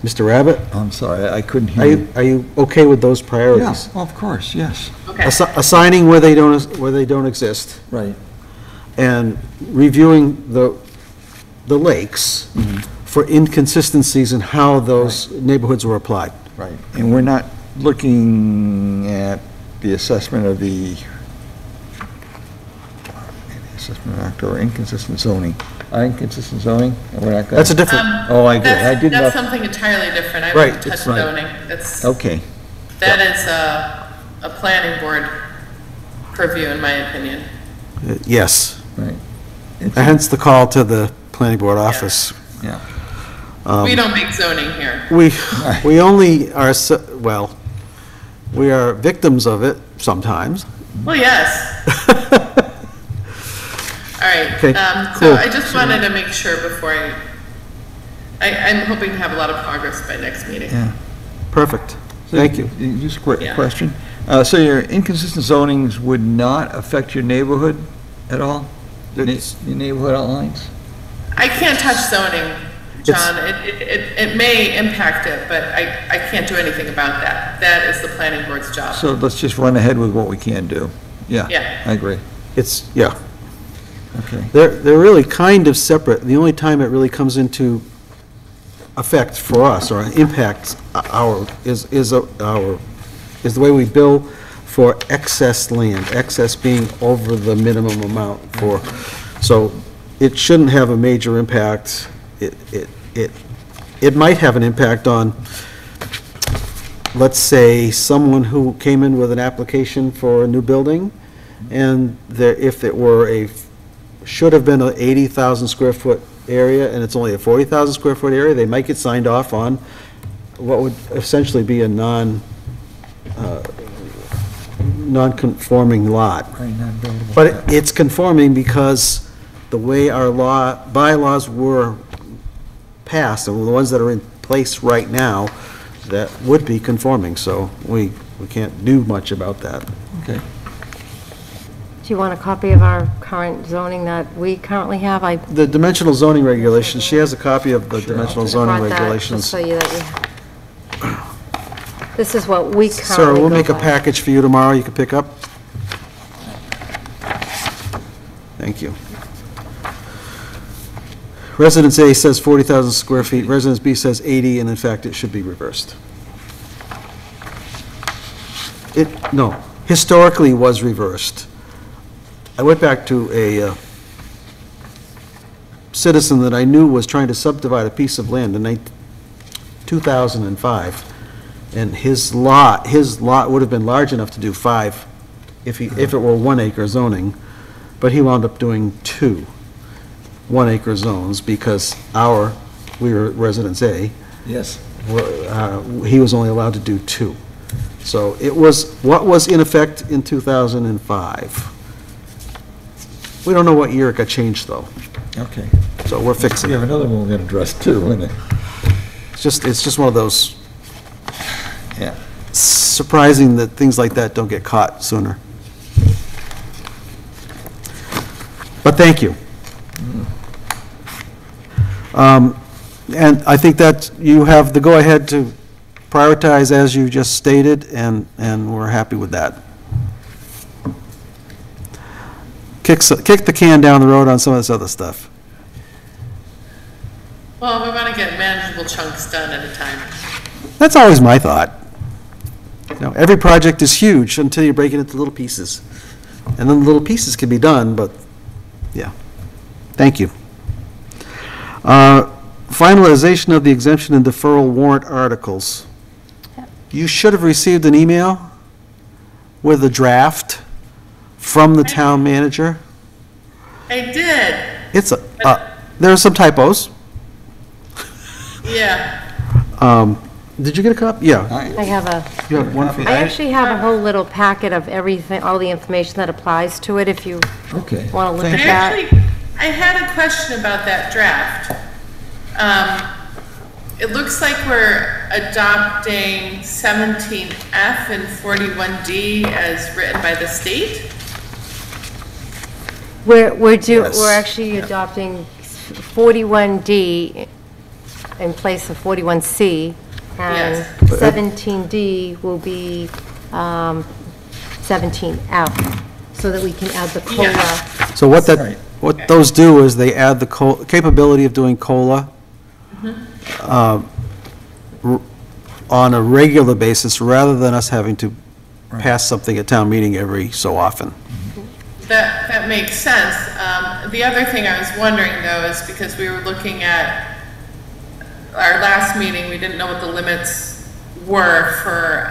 F: Mr. Rabbit,
H: I'm sorry, I couldn't
F: are
H: hear
F: you,
H: you.
F: are you okay with those priorities?
H: Yeah, of course, yes.
A: Okay.
F: Assigning where they don't exist,
H: Right.
F: and reviewing the lakes for inconsistencies in how those neighborhoods were applied.
H: Right. And we're not looking at the assessment of the assessment act or inconsistent zoning. Inconsistent zoning, and we're not going.
F: That's a different,
H: Oh, I get it. I did not.
A: That's something entirely different. I
F: Right,
A: wouldn't touch
F: it's right.
A: zoning. That's,
H: Okay,
A: that is a planning board purview, in my opinion.
F: yes.
H: right.
F: Hence the call to the planning board office.
H: Yeah.
A: We don't make zoning here.
F: We only are, well, we are victims of it sometimes.
A: Well, yes. All right.
F: Okay,
A: So
F: cool.
A: I just wanted to make sure before I'm hoping to have a lot of progress by next meeting.
H: Yeah.
F: Perfect. Thank you.
H: Just a quick
A: Yeah.
H: question. So your inconsistent zonings would not affect your neighborhood at all? Your neighborhood outlines?
A: I can't touch zoning, John. It may impact it, but I can't do anything about that. That is the planning board's job.
H: So let's just run ahead with what we can do. Yeah.
A: Yeah.
H: I agree.
F: It's, yeah.
H: Okay.
F: They're really kind of separate. The only time it really comes into effect for us, or impacts is the way we bill for excess land, excess being over the minimum amount for, so it shouldn't have a major impact. It might have an impact on, let's say, someone who came in with an application for a new building, and if it were should have been an 80,000 square foot area, and it's only a 40,000 square foot area, they might get signed off on what would essentially be a non-conforming lot.
H: Right, non-buildable.
F: But it's conforming because the way our bylaws were passed, and the ones that are in place right now, that would be conforming, so we can't do much about that.
H: Okay.
G: Do you want a copy of our current zoning that we currently have?
F: The dimensional zoning regulations, she has a copy of the dimensional zoning
G: brought that
F: regulations.
G: just so you that this is what we currently
F: Sarah, we'll
G: go
F: make a
G: by.
F: package for you tomorrow, you can pick up. Thank you. Residence A says 40,000 square feet, Residence B says 80, and in fact, it should be reversed. No, historically was reversed. I went back to a citizen that I knew was trying to subdivide a piece of land in 2005, and his lot would have been large enough to do 5 if it were 1 acre zoning, but he wound up doing 2 1 acre zones because we were Residence A.
H: Yes.
F: He was only allowed to do 2. So it was, what was in effect in 2005. We don't know what year it got changed, though,
H: Okay.
F: so we're fixing
H: We
F: it.
H: have another one we're going to address too, isn't it?
F: It's just one of those
H: Yeah.
F: surprising that things like that don't get caught sooner. But thank you. And I think that you have the go-ahead to prioritize as you just stated, and we're happy with that. Kick the can down the road on some of this other stuff.
A: Well, we want to get manageable chunks done at a time.
F: That's always my thought. You know, every project is huge until you break it into little pieces. And then the little pieces can be done, but, yeah. Thank you. Finalization of the exemption and deferral warrant articles. You should have received an email with a draft from the town manager.
A: I did,
F: There are some typos.
A: yeah.
F: Did you get a copy? Yeah.
G: I have
F: You have one for
G: I actually have a whole little packet of everything, all the information that applies to it, if you
H: Okay.
G: want to look at
A: I
G: that.
A: I had a question about that draft. It looks like we're adopting 17F and 41D as written by the state.
F: Yes.
G: We're actually adopting 41D in place of 41C, and
A: Yes.
G: 17D will be 17F, so that we can add the COLA.
A: Yeah.
F: So what
H: Right.
F: what those do is they add the capability of doing COLA on a regular basis, rather than us having to pass something at town meeting every so often.
A: That makes sense. The other thing I was wondering though is because we were looking at our last meeting, we didn't know what the limits were for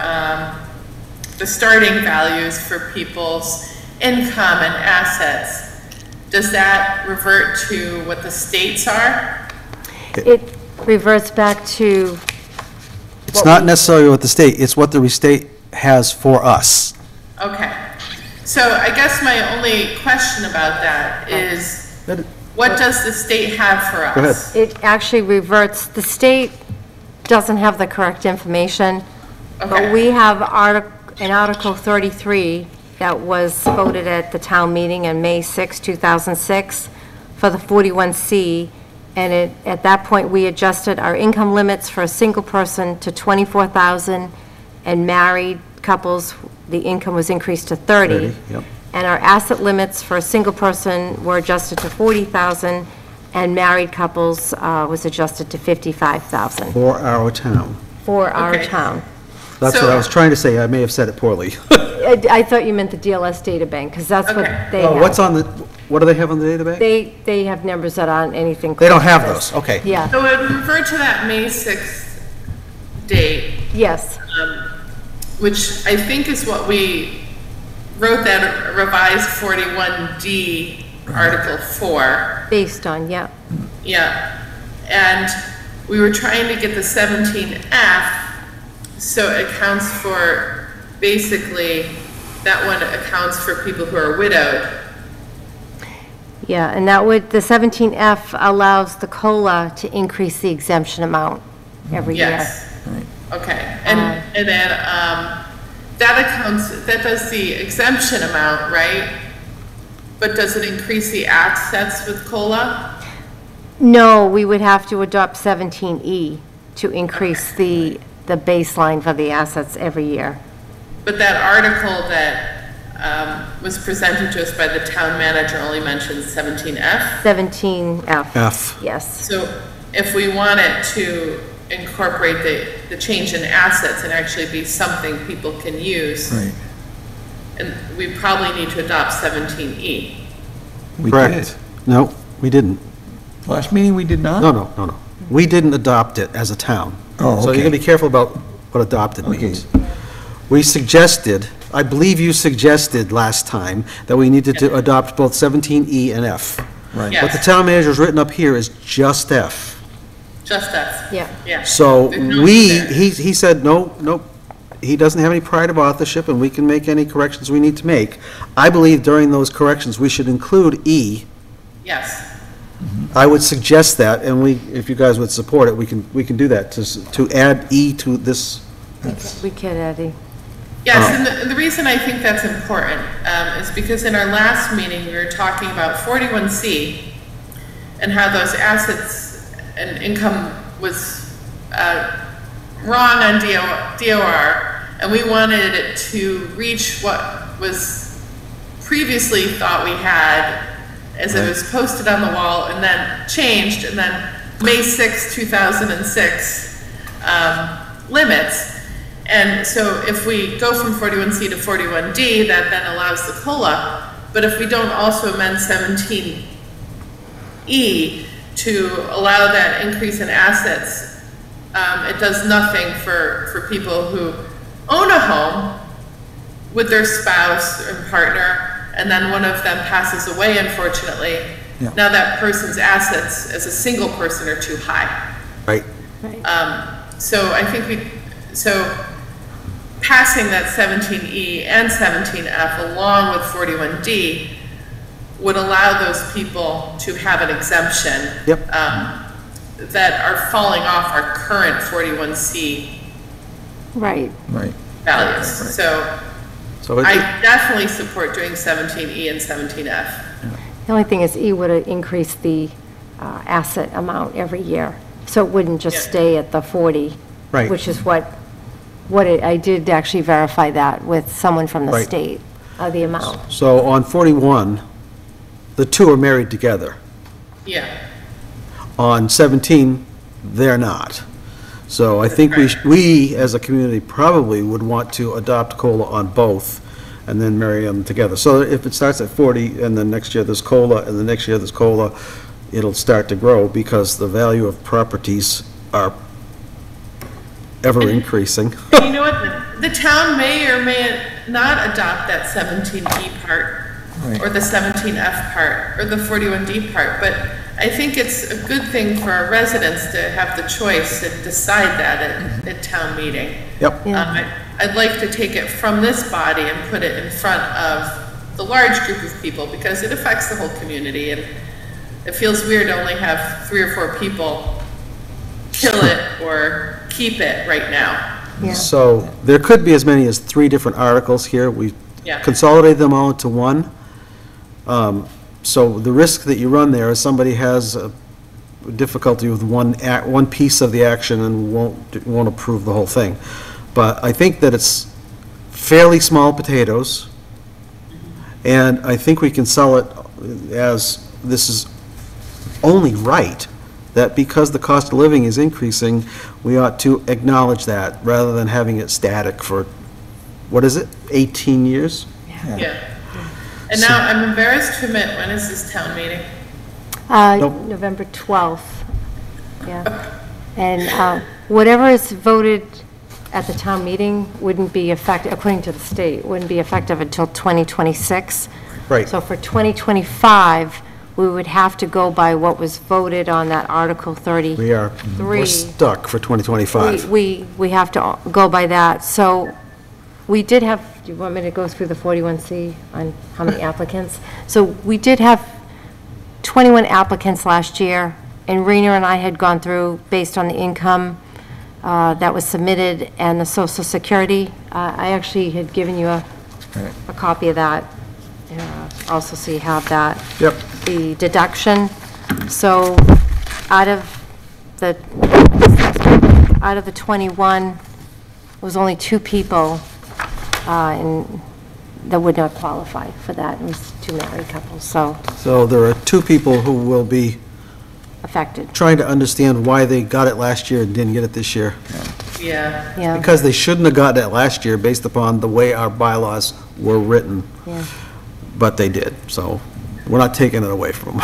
A: the starting values for people's income and assets. Does that revert to what the states are?
G: It reverts back to,
F: It's not necessarily what the state, it's what the state has for us.
A: Okay. So I guess my only question about that is, what does the state have for us?
F: Go ahead.
G: it actually reverts, the state doesn't have the correct information, but
A: Okay.
G: we have in Article 33 that was voted at the town meeting on May 6, 2006, for the 41C, and at that point, we adjusted our income limits for a single person to 24,000, and married couples, the income was increased to 30.
F: Yep.
G: And our asset limits for a single person were adjusted to 40,000, and married couples was adjusted to 55,000
F: For our town.
G: for our
A: Okay.
G: town.
F: That's what I was trying to say, I may have said it poorly.
G: I thought you meant the DLS data bank, because that's what
A: Okay.
G: they
F: Oh, what's
G: have.
F: on the, what do they have on the database?
G: They have numbers that aren't anything.
F: They don't
G: close to
F: have
G: this.
F: those, okay.
G: Yeah,
A: So it would refer to that May 6th date,
G: yes,
A: which I think is what we wrote that revised 41D Article 4.
G: based on, yeah.
A: Yeah. And we were trying to get the 17F, so it accounts for, basically, that one accounts for people who are widowed.
G: Yeah, and that would, the 17F allows the COLA to increase the exemption amount every year.
A: Yes. Okay. And then, that does the exemption amount, right? But does it increase the assets with COLA?
G: No, we would have to adopt 17E to increase the baseline for the assets every year.
A: But that article that was presented to us by the town manager only mentions 17F.
G: 17F.
F: F.
G: Yes.
A: So if we wanted to incorporate the change in assets and actually be something people can use,
H: Right.
A: and we probably need to adopt 17E.
H: We
F: Correct.
H: did.
F: No, we didn't.
H: Last meeting, we did not?
F: No. We didn't adopt it as a town.
H: Oh,
F: So you're
H: okay.
F: gonna be careful about what adopted
H: Okay.
F: means. We suggested, I believe you suggested last time, that we needed to adopt both 17E and F.
H: Right.
A: Yes.
F: What the town manager's written up here is just F.
A: Just F.
G: Yeah.
A: Yeah.
F: So
A: There's no
F: we,
A: there.
F: he said, nope, he doesn't have any pride of authorship, and we can make any corrections we need to make. I believe during those corrections, we should include E.
A: Yes.
F: I would suggest that, and if you guys would support it, we can do that, to add E to this.
G: We could, Eddie.
A: Yes, and the reason I think that's important is because in our last meeting, we were talking about 41C and how those assets and income was wrong on DOR, and we wanted it to reach what was previously thought we had as it was posted on the wall and then changed, and then May 6, 2006 limits. And so if we go from 41C to 41D, that then allows the COLA, but if we don't also amend 17E to allow that increase in assets, it does nothing for people who own a home with their spouse or partner, and then one of them passes away, unfortunately.
H: Yeah.
A: Now that person's assets as a single person are too high.
F: Right.
A: So I think passing that 17E and 17F along with 41D would allow those people to have an exemption.
F: Yep.
A: That are falling off our current 41C
G: Right.
H: Right.
A: values. So
F: So
A: I definitely support doing 17E and 17F.
G: The only thing is E would increase the asset amount every year. So it wouldn't just
A: Yeah.
G: stay at the 40.
F: Right.
G: Which is I did actually verify that with someone from the
F: Right.
G: state, the amount.
F: So on 41, the two are married together.
A: Yeah,
F: On 17, they're not. So I think
A: Right.
F: we, as a community, probably would want to adopt COLA on both and then marry them together. So if it starts at 40 and then next year there's COLA and the next year there's COLA, it'll start to grow because the value of properties are ever increasing.
A: and you know what, the town may or may not adopt that 17E part,
H: Right.
A: or the 17F part, or the 41D part, but I think it's a good thing for our residents to have the choice to decide that at town meeting.
F: Yep.
G: Yeah.
A: I'd like to take it from this body and put it in front of the large group of people, because it affects the whole community, and it feels weird to only have 3 or 4 people kill it or keep it right now.
G: Yeah.
F: So there could be as many as 3 different articles here. We
A: Yeah.
F: consolidate them all into one. So the risk that you run there is somebody has a difficulty with one piece of the action and won't approve the whole thing. But I think that it's fairly small potatoes, and I think we can sell it as this is only right, that because the cost of living is increasing, we ought to acknowledge that rather than having it static for, what is it, 18 years?
A: Yeah. And now, I'm embarrassed to admit, when is this town meeting?
F: Nope.
G: November 12th, yeah. And whatever is voted at the town meeting wouldn't be effective, according to the state, wouldn't be effective until 2026.
F: Right.
G: So for 2025, we would have to go by what was voted on that Article 33.
F: We're stuck for 2025.
G: We have to go by that. So we did have, do you want me to go through the 41C on how many applicants? So we did have 21 applicants last year, and Rena and I had gone through based on the income that was submitted and the Social Security. I actually had given you a copy of that, also so you have that.
F: Yep.
G: The deduction. So out of the 21, it was only 2 people that would not qualify for that. It was 2 married couples, so
F: So there are 2 people who will be
G: affected.
F: trying to understand why they got it last year and didn't get it this year.
A: Yeah.
G: Yeah,
F: Because they shouldn't have gotten it last year based upon the way our bylaws were written,
G: yeah,
F: but they did. So we're not taking it away from them.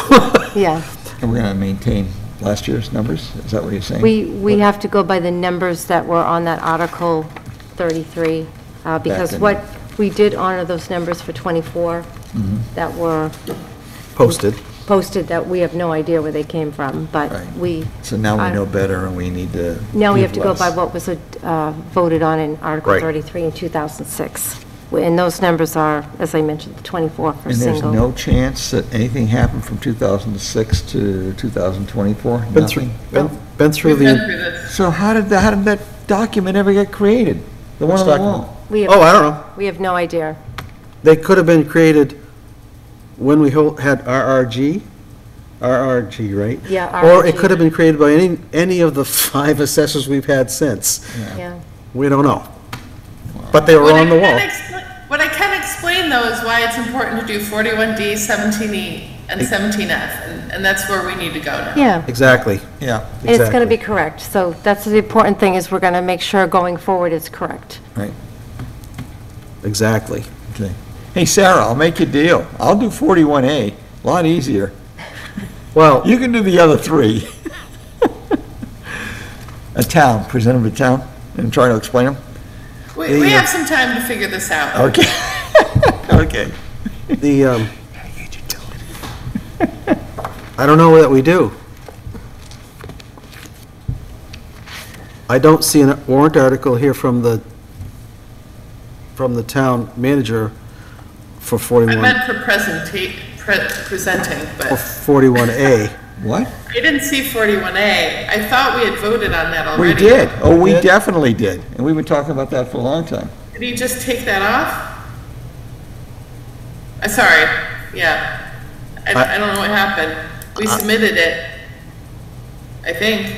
G: yeah.
H: And we're going to maintain last year's numbers? Is that what you're saying?
G: We have to go by the numbers that were on that Article 33, because
H: in-
G: what, we did honor those numbers for 24 that were
F: Posted.
G: posted, that we have no idea where they came from, but
H: Right.
G: we,
H: So now we know better and we need to.
G: now we have
H: give
G: to go by
H: less.
G: what was voted on in Article
F: Right.
G: 33 in 2006. And those numbers are, as I mentioned, the 24 for
H: And there's
G: single.
H: no chance that anything happened from 2006 to 2024?
F: Been through,
H: Nothing?
F: been through
A: We've been
F: the,
A: through this.
H: So how did that document ever get created? The one
F: Which
H: on the
F: document?
H: wall?
G: We have-
F: oh, I don't know.
G: We have no idea.
F: They could have been created when we had RRG, right?
G: Yeah,
F: Or it
G: RRG.
F: could have been created by any of the 5 assessors we've had since.
G: Yeah.
F: We don't know. But they were
A: What I
F: on the
A: can
F: wall.
A: What I can explain, though, is why it's important to do 41D, 17E, and 17F, and that's where we need to go now.
G: Yeah.
F: Exactly.
H: Yeah,
G: And it's going to
F: Exactly.
G: be correct. So that's the important thing, is we're going to make sure going forward it's correct.
H: right,
F: Exactly.
H: okay. Hey, Sarah, I'll make you a deal. I'll do 41A, a lot easier.
F: Well,
H: You can do the other 3. A town, present them to town and try to explain them?
A: We have some time to figure this out.
H: Okay. Okay.
F: the, I don't know that we do. I don't see a warrant article here from the town manager for
A: I
F: 41,
A: meant for presenting,
F: for
A: but
F: 41A.
H: What?
A: I didn't see 41A. I thought we had voted on that
H: We
A: already.
H: did. Oh, we
F: Did?
H: definitely did. And we've been talking about that for a long time.
A: Did he just take that off? Sorry, yeah. I don't know what happened. We submitted it, I think.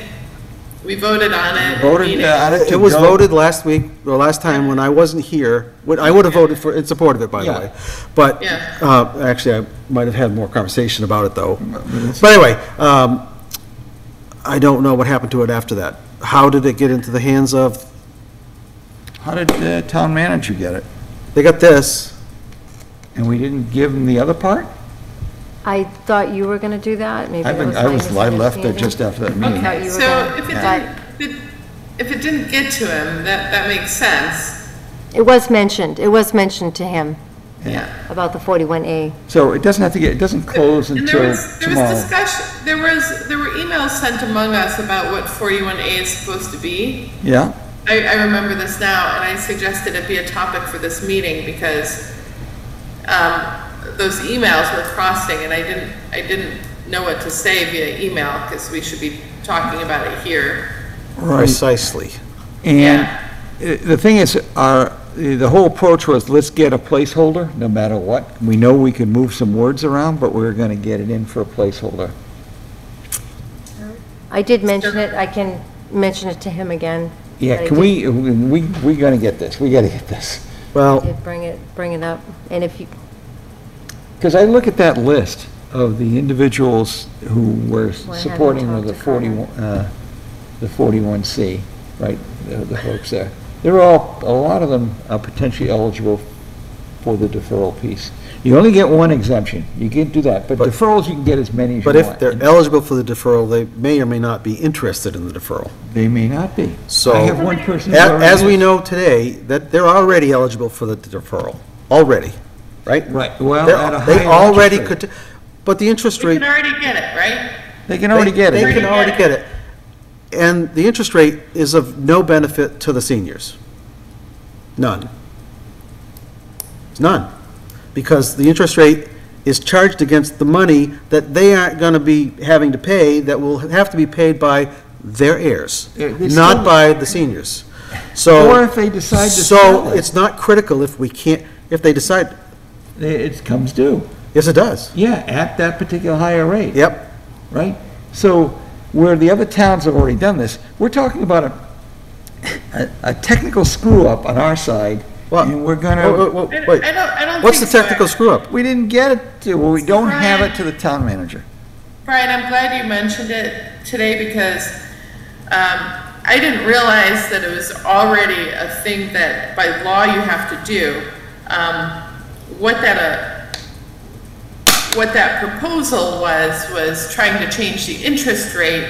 A: We voted on it.
H: Voted
A: meeting.
H: on it to
F: It was
H: go-
F: voted last week, or last time when I wasn't here. I would have voted in support of it, by the
H: Yeah.
F: way. But,
A: Yeah.
F: actually, I might have had more conversation about it, though. But anyway, I don't know what happened to it after that. How did it get into the hands of,
H: How did the town manager get it?
F: they got this,
H: And we didn't give him the other part?
G: I thought you were going to do that, maybe that was my
H: I left it
G: misunderstanding.
H: just after that meeting.
G: thought
A: Okay,
G: you were
A: so
G: gonna-
A: if it didn't get to him, that makes sense.
G: It was mentioned to him
A: Yeah.
G: about the 41A.
H: So it doesn't have to get, it doesn't close
A: And
H: until
A: there was
H: tomorrow.
A: discussion, there were emails sent among us about what 41A is supposed to be.
H: Yeah?
A: I remember this now, and I suggested it be a topic for this meeting because, those emails were crossing and I didn't know what to say via email because we should be talking about it here.
H: Right.
F: precisely.
H: And the thing is, the whole approach was, let's get a placeholder, no matter what. We know we can move some words around, but we're gonna get it in for a placeholder.
G: I did mention it, I can mention it to him again.
H: Yeah,
G: but I
H: can
G: did-
H: we gotta get this, we gotta get this.
F: Well,
G: did bring it up, and if you,
H: Because I look at that list of the individuals who were
G: I haven't
H: supporting with
G: talked to
H: the 41C, right, the folks there. They're all, a lot of them are potentially eligible for the deferral piece. You only get one exemption, you can do that, but deferrals, you can get as many as you
F: but
H: want.
F: if they're eligible for the deferral, they may or may not be interested in the deferral.
H: They may not be.
F: So-
H: I have one person. who already
F: As we
H: is.
F: know today, that they're already eligible for the deferral, already, right?
H: Right, well,
F: They're-
H: at a
F: They
H: higher
F: already
H: interest rate.
F: could, but the interest
A: We
F: rate.
A: can already get it, right?
H: They can already get
F: They
H: it.
F: can already get it. And the interest rate is of no benefit to the seniors. None. It's none. Because the interest rate is charged against the money that they aren't going to be having to pay, that will have to be paid by their heirs,
H: They
F: not
H: still-
F: by the seniors. So.
H: Or if they decide to
F: So
H: sell it.
F: it's not critical if we can't, if they decide,
H: It comes due.
F: yes, it does.
H: Yeah, at that particular higher rate.
F: Yep.
H: Right? So where the other towns have already done this, we're talking about a technical screw-up on our side,
F: Well,
H: and we're
F: wait,
H: gonna,
F: wait.
A: I don't
F: What's the
A: think so.
F: technical screw-up?
H: we didn't get it to, well, we don't have it to the town manager.
A: Brian, I'm glad you mentioned it today because I didn't realize that it was already a thing that by law you have to do. What that proposal was trying to change the interest rate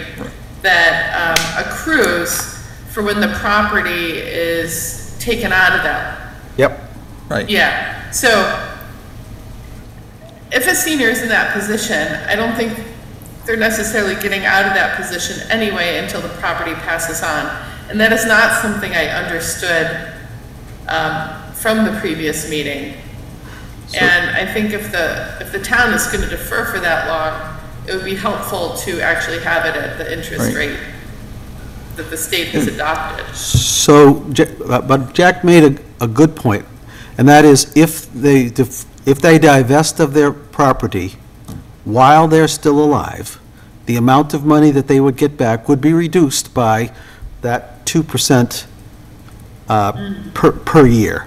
A: that accrues for when the property is taken out of that.
F: Yep.
H: Right.
A: Yeah, so if a senior is in that position, I don't think they're necessarily getting out of that position anyway until the property passes on. And that is not something I understood from the previous meeting. And I think if the town is going to defer for that long, it would be helpful to actually have it at the interest
H: Right.
A: rate that the state has adopted.
F: So, but Jack made a good point, and that is if they divest of their property while they're still alive, the amount of money that they would get back would be reduced by that 2% per year.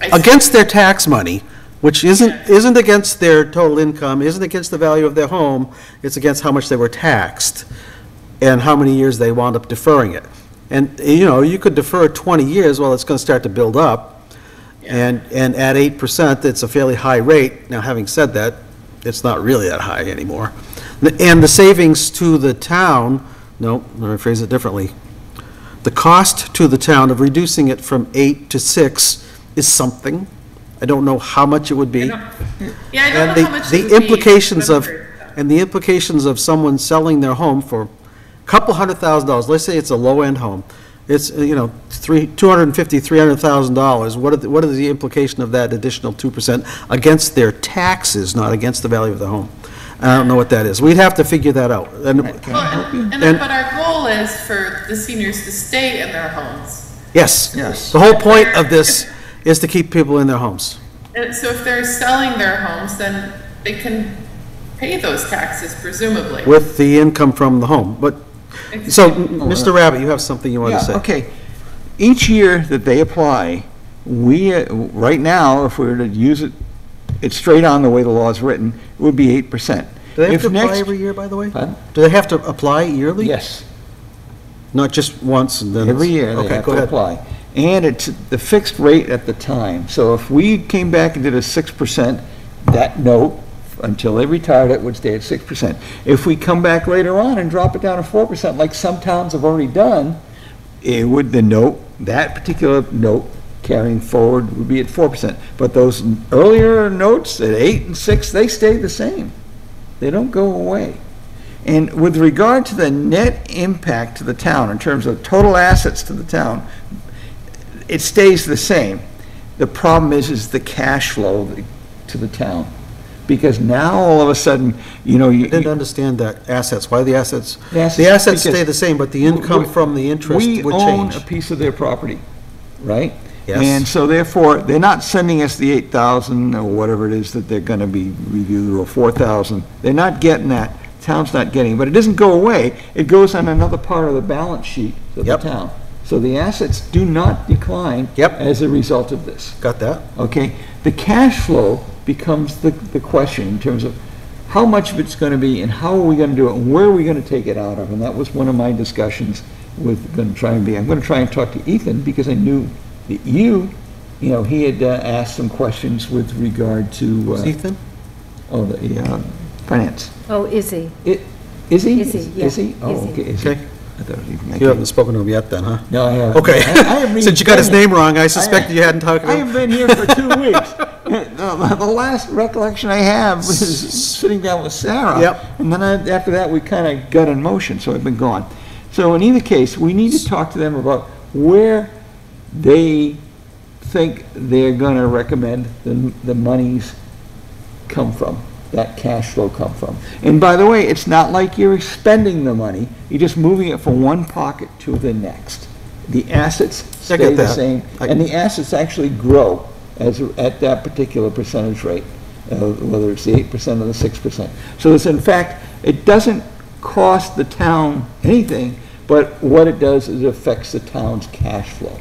A: I see.
F: Against their tax money, which isn't against their total income, isn't against the value of their home, it's against how much they were taxed and how many years they wound up deferring it. And, you know, you could defer 20 years, well, it's going to start to build up. And at 8%, it's a fairly high rate. Now, having said that, it's not really that high anymore. And the savings to the town, no, let me phrase it differently. The cost to the town of reducing it from 8 to 6 is something. I don't know how much it would be.
A: Yeah, I don't
F: And
A: know how much it
F: the
A: would be.
F: implications of someone selling their home for a couple $100,000, let's say it's a low-end home, it's, you know, $250,000, $300,000, what are the implication of that additional 2% against their taxes, not against the value of the home? I don't know what that is. We'd have to figure that out. And,
A: But our goal is for the seniors to stay in their homes.
F: yes.
H: Yes.
F: The whole point of this is to keep people in their homes.
A: And so if they're selling their homes, then they can pay those taxes presumably.
F: With the income from the home. But So, Mr. Rabbit, you have something you want to say?
H: Yeah, okay. Each year that they apply, we, right now, if we were to use it, it's straight on the way the law is written, it would be 8%.
F: Do they have
H: If
F: to apply
H: next-
F: every year, by the way?
H: Pardon?
F: Do they have to apply yearly?
H: Yes.
F: Not just once and then?
H: Every year they
F: Okay,
H: have
F: go
H: to
F: ahead.
H: apply. And it's the fixed rate at the time. So if we came back and did a 6%, that note, until they retired it, would stay at 6%. If we come back later on and drop it down to 4%, like some towns have already done, it would, the note, that particular note carrying forward would be at 4%. But those earlier notes at 8 and 6, they stay the same. They don't go away. And with regard to the net impact to the town in terms of total assets to the town, it stays the same. The problem is the cash flow to the town. Because now, all of a sudden, you know,
F: I didn't understand that, assets, why the assets?
H: The assets,
F: The assets
H: because
F: stay the same, but the income from the interest would
H: we own
F: change.
H: a piece of their property, right?
F: Yes.
H: And so therefore, they're not sending us the 8,000 or whatever it is that they're gonna be reviewed, or 4,000. They're not getting that, town's not getting, but it doesn't go away. It goes on another part of the balance sheet of the
F: Yep.
H: town. So the assets do not decline
F: Yep.
H: as a result of this.
F: Got that?
H: Okay, the cash flow becomes the question in terms of how much of it's gonna be and how are we gonna do it and where are we gonna take it out of? And that was one of my discussions with, I'm gonna try and talk to Ethan because I knew that you know, he had asked some questions with regard to,
F: Ethan?
H: the finance.
G: Oh, is he?
H: Is he?
G: Izzy, yeah,
H: Is he? Oh,
G: Izzy.
H: okay, is he?
F: Okay.
H: I thought it was Ethan.
F: You haven't spoken to him yet then, huh?
H: No, I haven't.
F: Okay.
H: I haven't
F: Since you got his
H: been-
F: name wrong, I suspected you hadn't talked to
H: I
F: him.
H: have been here for 2 weeks. The last recollection I have was sitting down with Sarah.
F: Yep.
H: And then after that, we kind of got in motion, so I've been gone. So in either case, we need to talk to them about where they think they're going to recommend the monies come from, that cash flow come from. And by the way, it's not like you're spending the money, you're just moving it from one pocket to the next. The assets
F: I get
H: stay the
F: that.
H: same, and the assets actually grow at that particular percentage rate, whether it's the 8% or the 6%. So it's, in fact, it doesn't cost the town anything, but what it does is it affects the town's cash flow.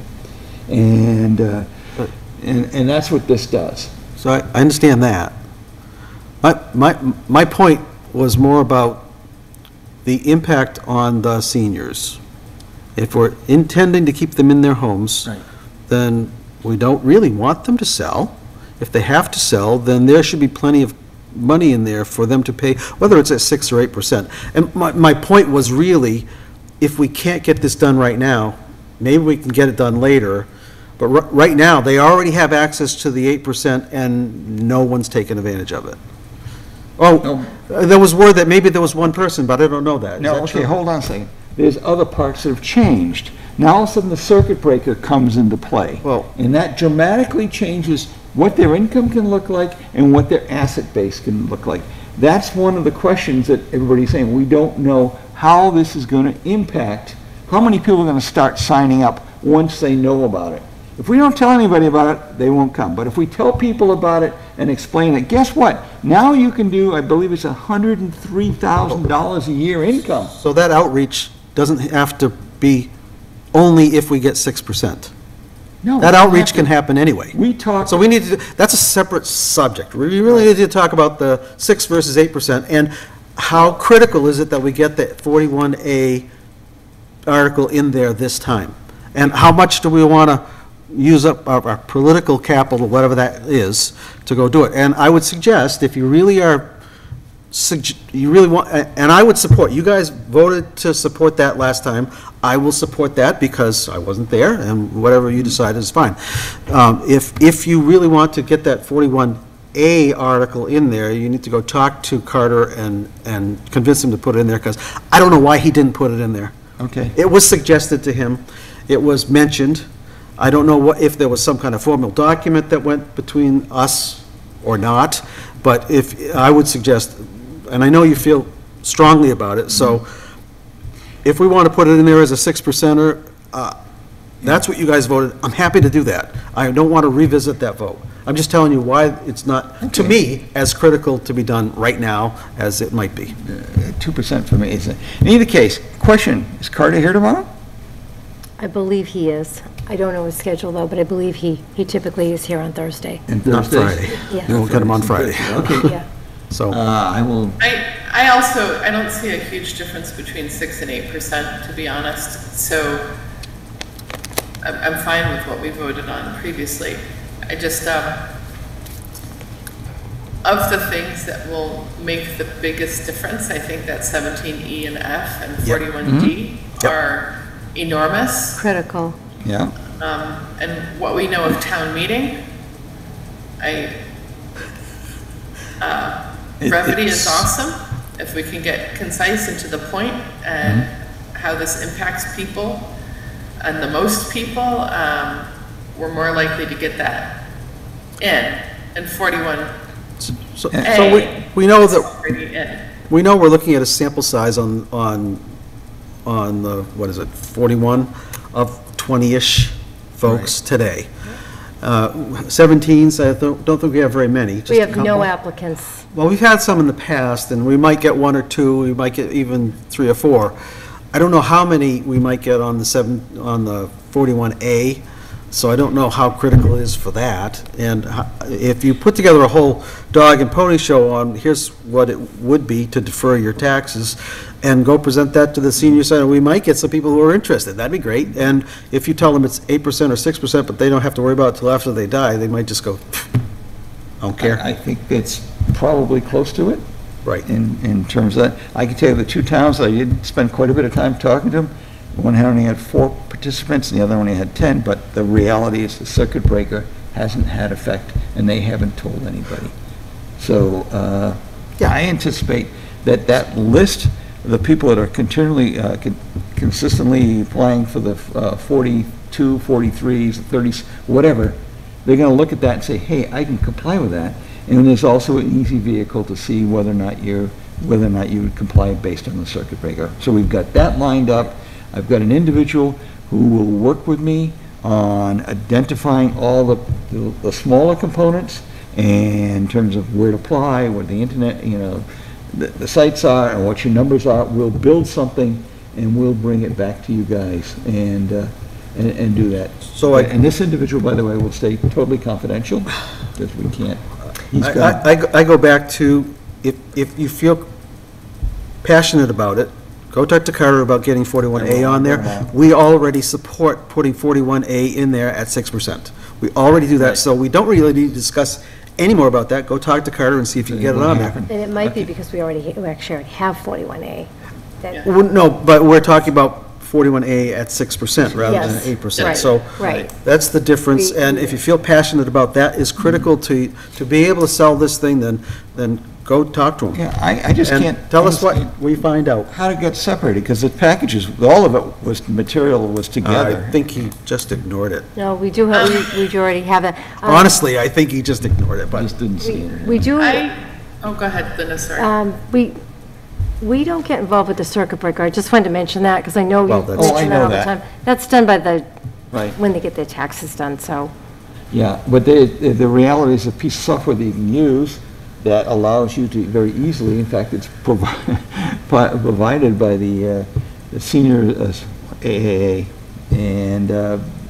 H: And that's what this does.
F: So I understand that. My point was more about the impact on the seniors. If we're intending to keep them in their homes,
H: Right.
F: then we don't really want them to sell. If they have to sell, then there should be plenty of money in there for them to pay, whether it's at 6 or 8%. And my point was really, if we can't get this done right now, maybe we can get it done later, but right now, they already have access to the 8% and no one's taken advantage of it. Oh, there was word that maybe there was one person, but I don't know that. Is
H: No,
F: that
H: okay,
F: true?
H: hold on a second. There's other parts that have changed. Now, all of a sudden, the circuit breaker comes into play.
F: Well-
H: And that dramatically changes what their income can look like and what their asset base can look like. That's one of the questions that everybody's saying. We don't know how this is going to impact, how many people are going to start signing up once they know about it. If we don't tell anybody about it, they won't come. But if we tell people about it and explain it, guess what? Now you can do, I believe it's $103,000 a year income.
F: So that outreach doesn't have to be only if we get 6%.
H: No,
F: That
H: we don't
F: outreach
H: have
F: can
H: to-
F: happen anyway.
H: We talk.
F: So we need to, that's a separate subject. We really need to talk about the 6 versus 8%, and how critical is it that we get the 41A article in there this time? And how much do we want to use up our political capital, whatever that is, to go do it? And I would suggest, if you really are, you really want, and I would support, you guys voted to support that last time, I will support that because I wasn't there, and whatever you decide is fine. If you really want to get that 41A article in there, you need to go talk to Carter and convince him to put it in there, because I don't know why he didn't put it in there.
H: Okay.
F: It was suggested to him, it was mentioned. I don't know if there was some kind of formal document that went between us or not, but I would suggest, and I know you feel strongly about it, so if we want to put it in there as a 6%er, That's what you guys voted. I'm happy to do that. I don't want to revisit that vote. I'm just telling you why it's not, to me, as critical to be done right now as it might be.
H: 2% for me isn't. In either case, question, is Carter here tomorrow?
G: I believe he is. I don't know his schedule, though, but I believe he typically is here on Thursday.
H: And
F: Not
H: Thursdays?
F: Friday.
G: Yeah.
F: We'll get them on Friday.
H: Okay.
G: Yeah.
F: So,
H: I will,
A: I don't see a huge difference between 6 and 8%, to be honest. So I'm fine with what we voted on previously. I just, of the things that will make the biggest difference, I think that 17E and F and 41D are enormous.
G: Critical.
H: yeah.
A: And what we know of town meeting, brevity is awesome. If we can get concise and to the point and how this impacts people and the most people, we're more likely to get that in. And 41
F: so
A: A
F: we know
A: is
F: that,
A: already in.
F: we know we're looking at a sample size on the, what is it, 41 of 20-ish folks today. 17s, I don't think we have very many. just
G: We
F: a
G: have no
F: couple.
G: applicants.
F: Well, we've had some in the past, and we might get 1 or 2, we might get even 3 or 4. I don't know how many we might get on the 41A, so I don't know how critical it is for that. And if you put together a whole dog and pony show on, here's what it would be to defer your taxes, and go present that to the senior center, we might get some people who are interested. That'd be great. And if you tell them it's 8% or 6%, but they don't have to worry about it till after they die, they might just go, I don't care.
H: I think it's probably close to it.
F: Right.
H: In terms of that. I can tell you the 2 towns, I did spend quite a bit of time talking to them. One only had 4 participants, and the other only had 10, but the reality is the circuit breaker hasn't had effect, and they haven't told anybody. So, I anticipate that that list, the people that are continually, consistently applying for the 42, 43s, 30s, whatever, they're gonna look at that and say, hey, I can comply with that. And there's also an easy vehicle to see whether or not you would comply based on the circuit breaker. So we've got that lined up. I've got an individual who will work with me on identifying all the smaller components and in terms of where to apply, where the internet, the sites are and what your numbers are. We'll build something and we'll bring it back to you guys and do that.
F: So
H: and this individual, by the way, will stay totally confidential because we can't.
F: I go back to, if you feel passionate about it, go talk to Carter about getting 41A on there. We already support putting 41A in there at 6%. We already do that, so we don't really need to discuss any more about that. Go talk to Carter and see if you can get it on there.
G: And it might be because we actually already have 41A. That-
F: Well, no, but we're talking about 41A at 6% rather than
G: Yes,
F: 8%.
G: right,
F: So
G: right.
F: that's the difference,
G: We-
F: and if you feel passionate about that, is critical to be able to sell this thing, then go talk to them.
H: Yeah, I just
F: And
H: can't.
F: tell us what
H: understand
F: we find out.
H: how it got separated, because the packages, all of it was, material was together.
F: I think he just ignored it.
G: No, we do have, we do already have that.
F: Honestly, I think he just ignored it,
H: I
F: but
H: just didn't see it.
G: We do,
A: Oh, go ahead, Linda, sorry.
G: we don't get involved with the circuit breaker. I just wanted to mention that because I know you
F: Well, that's-
H: Oh, I
G: mention
H: know
G: that all the
H: that.
G: time. That's done by the,
H: Right,
G: when they get their taxes done, so.
H: yeah, but the reality is a piece of software that you can use that allows you to very easily, in fact, it's provided by the senior AAA, and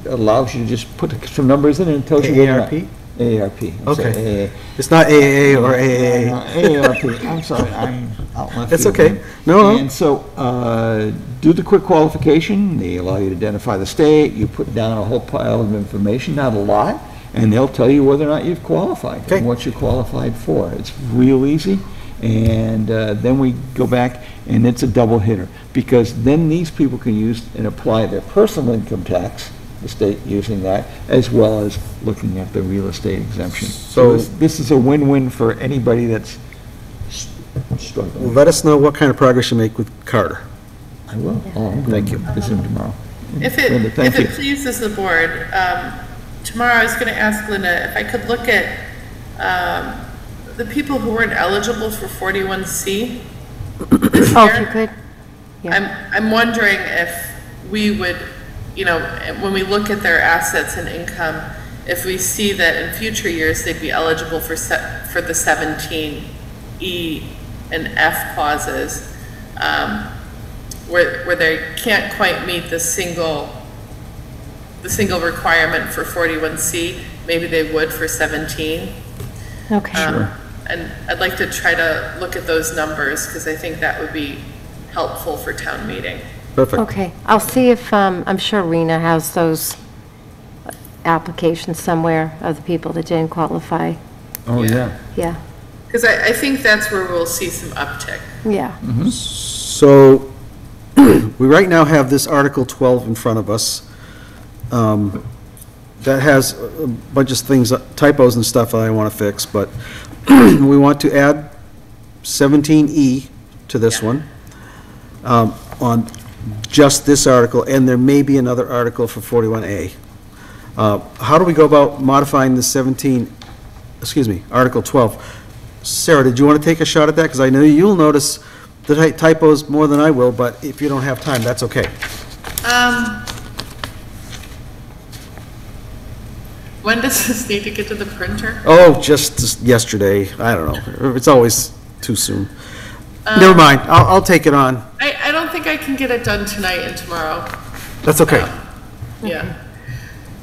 H: allows you to just put some numbers in and it tells you whether or not.
F: AARP?
H: AARP. I'm sorry,
F: Okay. It's not AAA or AAA.
H: AARP, I'm sorry, I'm out left
F: That's
H: field
F: okay.
H: there.
F: No.
H: And so, do the quick qualification, they allow you to identify the state, you put down a whole pile of information, not a lot, and they'll tell you whether or not you've qualified,
F: Okay.
H: and what you're qualified for. It's real easy, and then we go back, and it's a double hitter, because then these people can use and apply their personal income tax, the state using that, as well as looking at the real estate exemption.
F: So-
H: this is a win-win for anybody that's struggling.
F: Let us know what kind of progress you make with Carter.
H: I will. Oh, I'm
F: Thank
H: going to Zoom tomorrow.
A: If
H: Linda,
A: it,
H: thank
A: if
H: you.
A: it pleases the board, tomorrow I was going to ask Linda if I could look at the people who weren't eligible for 41C.
G: Oh, if you could? Yeah.
A: I'm wondering if we would you know, when we look at their assets and income, if we see that in future years they'd be eligible for the 17E and F clauses, where they can't quite meet the single requirement for 41C, maybe they would for 17.
G: Okay.
A: And I'd like to try to look at those numbers, because I think that would be helpful for town meeting.
F: Perfect.
G: Okay, I'll see if, I'm sure Rena has those applications somewhere of the people that didn't qualify.
H: Oh, yeah.
G: Yeah,
A: Because I think that's where we'll see some uptick.
G: yeah.
F: So, we right now have this Article 12 in front of us. That has a bunch of things, typos and stuff that I want to fix, but we want to add 17E to this
A: Yeah.
F: one, on just this article, and there may be another article for 41A. How do we go about modifying the Article 12? Sarah, did you want to take a shot at that? Because I know you'll notice the typos more than I will, but if you don't have time, that's okay.
A: When does this need to get to the printer?
F: Oh, just yesterday. I don't know. It's always too soon. Never mind. I'll take it on.
A: I don't think I can get it done tonight and tomorrow.
F: That's okay.
A: Yeah.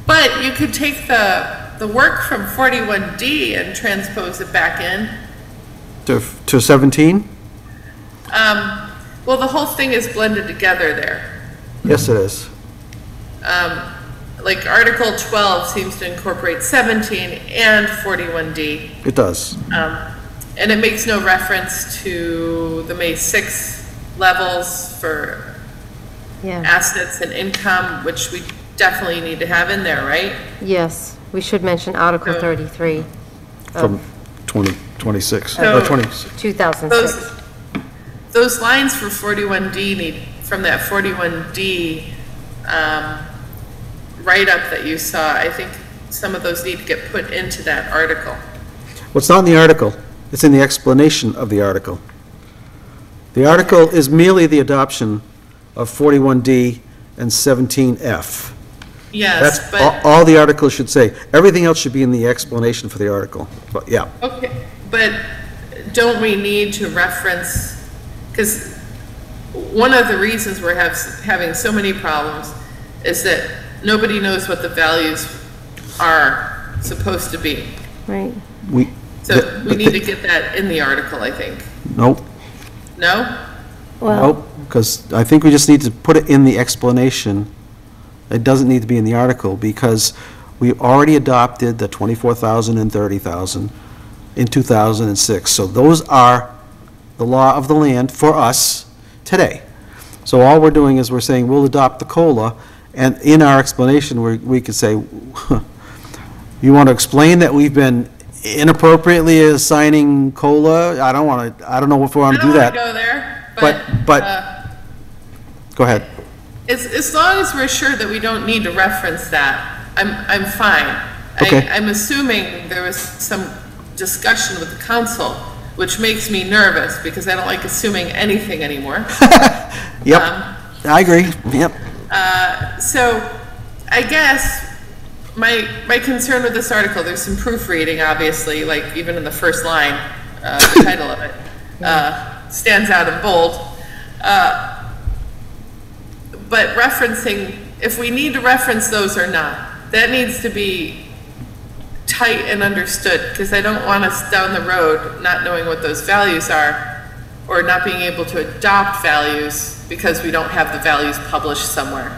A: But you could take the work from 41D and transpose it back in.
F: To 17?
A: Well, the whole thing is blended together there.
F: Yes, it is.
A: Like Article 12 seems to incorporate 17 and 41D.
F: It does.
A: And it makes no reference to the May 6th levels for
G: Yeah,
A: assets and income, which we definitely need to have in there, right?
G: yes, we should mention Article
A: So-
G: 33
F: From
G: of
F: 2026,
A: So-
F: or 20,
G: 2006.
A: Those lines for 41D from that 41D write-up that you saw, I think some of those need to get put into that article.
F: well, it's not in the article. It's in the explanation of the article. The article is merely the adoption of 41D and 17F.
A: Yes,
F: That's
A: but,
F: all the article should say. Everything else should be in the explanation for the article. But, yeah.
A: okay, but don't we need to reference, because one of the reasons we're having so many problems is that nobody knows what the values are supposed to be.
G: Right,
A: So we need to get that in the article, I think.
F: Nope.
A: No?
G: well,
F: Nope, because I think we just need to put it in the explanation. It doesn't need to be in the article, because we already adopted the 24,000 and 30,000 in 2006. So those are the law of the land for us today. So all we're doing is we're saying we'll adopt the COLA, and in our explanation, we could say, you want to explain that we've been inappropriately assigning COLA? I don't know if we want to do
A: I
F: that.
A: don't want to go there,
F: But- Go ahead.
A: as long as we're sure that we don't need to reference that, I'm fine.
F: Okay.
A: I'm assuming there was some discussion with the council, which makes me nervous because I don't like assuming anything anymore.
F: Yep, I agree, yep.
A: So I guess my concern with this article, there's some proofreading, obviously, like even in the first line, the title of it stands out in bold. But referencing, if we need to reference those or not, that needs to be tight and understood, because I don't want us down the road not knowing what those values are, or not being able to adopt values because we don't have the values published somewhere.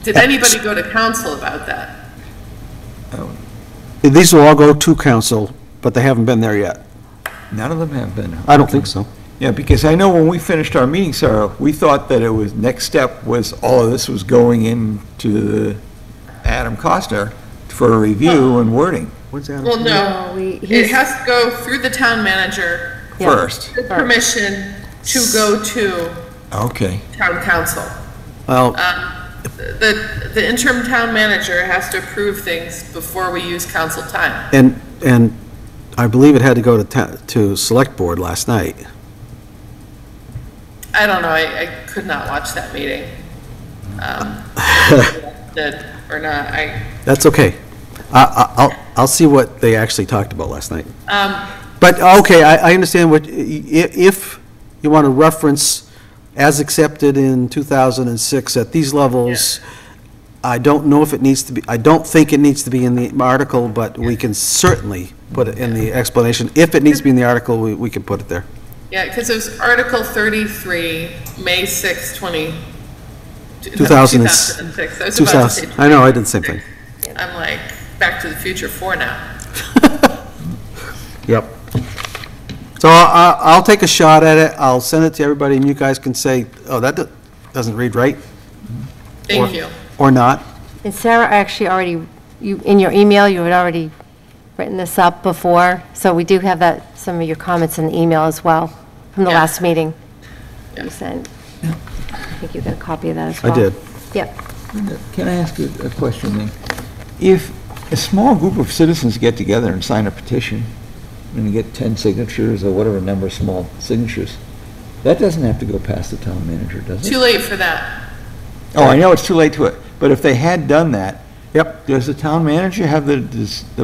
A: Did anybody go to council about that?
F: These will all go to council, but they haven't been there yet.
H: None of them have been.
F: I don't think so.
H: Yeah, because I know when we finished our meeting, Sarah, we thought that it was, next step was all of this was going into Adam Costner for a review and wording
F: What's that?
A: Well, no,
G: No,
A: it
G: he's-
A: has to go through the town manager
G: Yeah.
H: first.
A: with permission to go to
H: Okay.
A: town council.
F: Well,
A: The interim town manager has to approve things before we use council time.
F: and I believe it had to go to select board last night.
A: I don't know, I could not watch that meeting. Did or not,
F: That's okay. I'll see what they actually talked about last night.
A: um,
F: But, okay, I understand what, if you want to reference as accepted in 2006 at these levels, I don't know if it needs to be, I don't think it needs to be in the article, but we can certainly put it in the explanation. If it needs to be in the article, we can put it there.
A: yeah, because it was Article 33, May 6,
F: 2006.
A: I was about to say
F: I know, I did the same thing.
A: I'm like, Back to the Future 4 now.
F: Yep. So I'll take a shot at it, I'll send it to everybody, and you guys can say, oh, that doesn't read right,
A: Thank you.
F: or not.
G: And Sarah actually already, in your email, you had already written this up before, so we do have that, some of your comments in the email as well, from the
A: Yeah.
G: last meeting.
A: Yeah.
G: You sent, I think you got a copy of that as well.
F: I did.
G: Yep.
H: Can I ask a question then? If a small group of citizens get together and sign a petition, and get 10 signatures or whatever number of small signatures, that doesn't have to go past the town manager, does it?
A: Too late for that.
H: Oh, I know it's too late to it, but if they had done that,
F: Yep.
H: does the town manager have the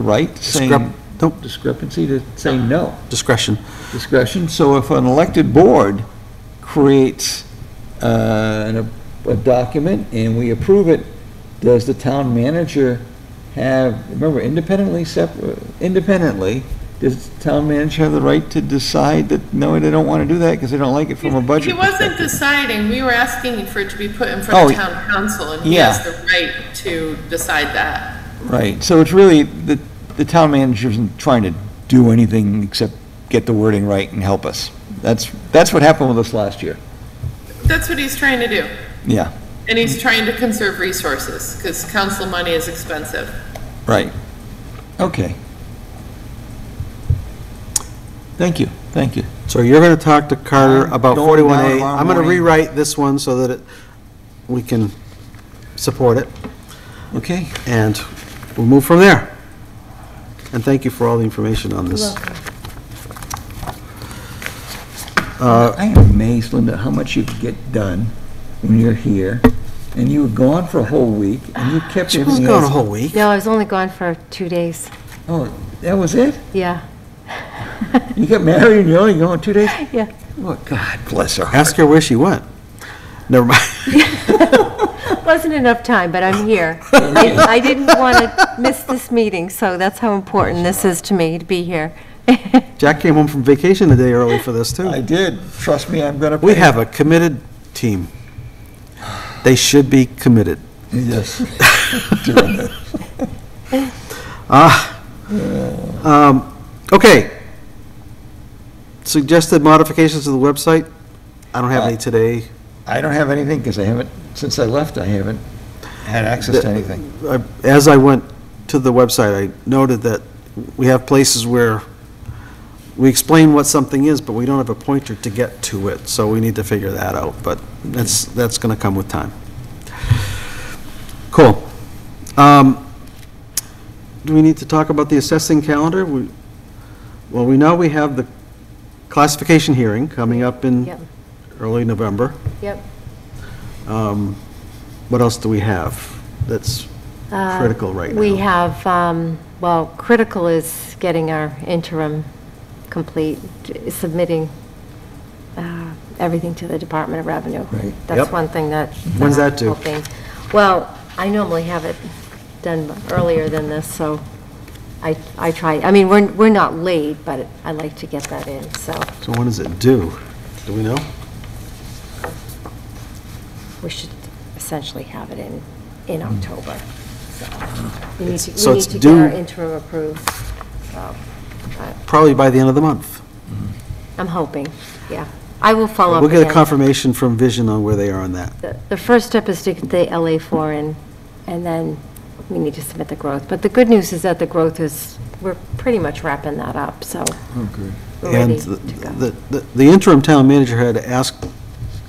H: right to say
F: Nope.
H: discrepancy to say no?
F: Discretion.
H: Discretion, so if an elected board creates a document and we approve it, does the town manager have, remember, independently, does the town manager have the right to decide that, no, they don't want to do that because they don't like it from a budget
A: He wasn't
H: perspective?
A: deciding, we were asking for it to be put in front of
H: Oh,
A: town council, and he
H: yeah.
A: has the right to decide that.
H: Right, so it's really, the town manager isn't trying to do anything except get the wording right and help us. That's what happened with us last year.
A: That's what he's trying to do.
H: Yeah,
A: And he's trying to conserve resources, because council money is expensive.
H: right. Okay. Thank you.
F: So you're going to talk to Carter
H: I'm
F: about
H: going down
F: 41A.
H: tomorrow
F: I'm going to
H: morning.
F: rewrite this one so that we can support it,
H: Okay.
F: and we'll move from there. And thank you for all the information on this.
H: I am amazed, Linda, how much you get done when you're here, and you were gone for a whole week, and you kept
F: Who's
H: everything
F: gone a
H: else.
F: whole week?
G: No, I was only gone for 2 days.
H: Oh, that was it?
G: Yeah.
H: You got married and you're only going 2 days?
G: Yeah.
H: Oh, God bless her.
F: Ask her where she went. Never mind.
G: Wasn't enough time, but I'm here. I didn't want to miss this meeting, so that's how important this is to me, to be here.
F: Jack came home from vacation a day early for this, too.
H: I did. Trust me, I'm gonna pay.
F: We have a committed team. They should be committed.
H: Yes.
F: Okay. Suggested modifications to the website? I don't have any today.
H: I don't have anything, because I haven't, since I left, I haven't had access to anything.
F: As I went to the website, I noted that we have places where we explain what something is, but we don't have a pointer to get to it, so we need to figure that out, but that's going to come with time. Cool. Do we need to talk about the assessing calendar? Well, we know we have the classification hearing coming up in
G: Yep.
F: early November.
G: Yep.
F: What else do we have that's critical right now?
G: We have, well, critical is getting our interim complete, submitting everything to the Department of Revenue.
H: Right.
G: That's
F: Yep.
G: one thing that.
F: When's
G: I'm
F: that due?
G: hoping. Well, I normally have it done earlier than this, so I try, I mean, we're not late, but I like to get that in, so
F: So when is it due? Do we know?
G: we should essentially have it in October. So we need to,
F: So
G: we need
F: it's
G: to get our
F: due-
G: interim approved, so
F: Probably by the end of the month.
G: I'm hoping, yeah. I will follow up
F: We'll get a
G: again.
F: confirmation from Vision on where they are on that.
G: The first step is to get the LA4 in, and then we need to submit the growth. But the good news is that the growth is, we're pretty much wrapping that up, so we're
F: And
G: ready to go.
F: the interim town manager had asked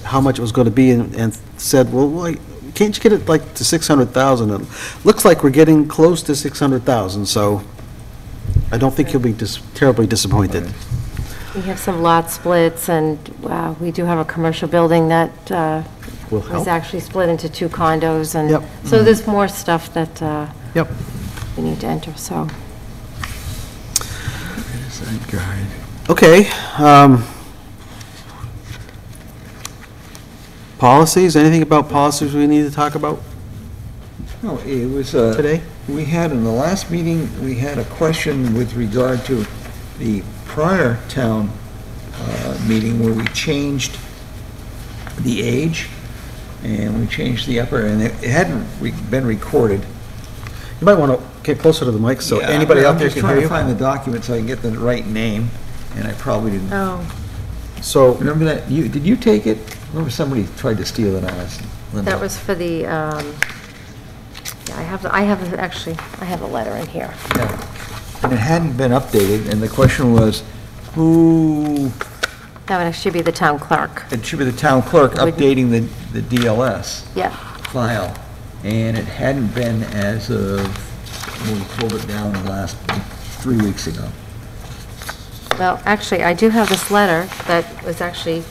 F: how much it was going to be and said, well, like, can't you get it like to 600,000? It looks like we're getting close to 600,000, so I don't think he'll be terribly disappointed.
G: We have some lot splits, and we do have a commercial building that
F: will
G: was
F: help.
G: actually split into 2 condos, and
F: Yep.
G: so there's more stuff that
F: Yep.
G: we need to enter, so.
F: Okay. Policies, anything about policies we need to talk about
H: No, it was,
F: today?
H: we had, in the last meeting, we had a question with regard to the prior town meeting where we changed the age, and we changed the upper, and it hadn't been recorded.
F: You might want to get closer to the mic so
H: Yeah,
F: anybody out there
H: I'm
F: can
H: just
F: hear
H: trying to
F: you.
H: find the document so I can get the right name, and I probably didn't.
G: Oh.
F: So,
H: Remember that, did you take it? Remember somebody tried to steal it on us? Linda?
G: That was for the, yeah, I have a letter in here.
H: Yeah. And it hadn't been updated, and the question was, who,
G: That would actually be the town clerk.
H: it should be the town clerk
G: Would-
H: updating the DLS
G: Yeah.
H: file, and it hadn't been as of, when we pulled it down last, 3 weeks ago.
G: Well, actually, I do have this letter that was actually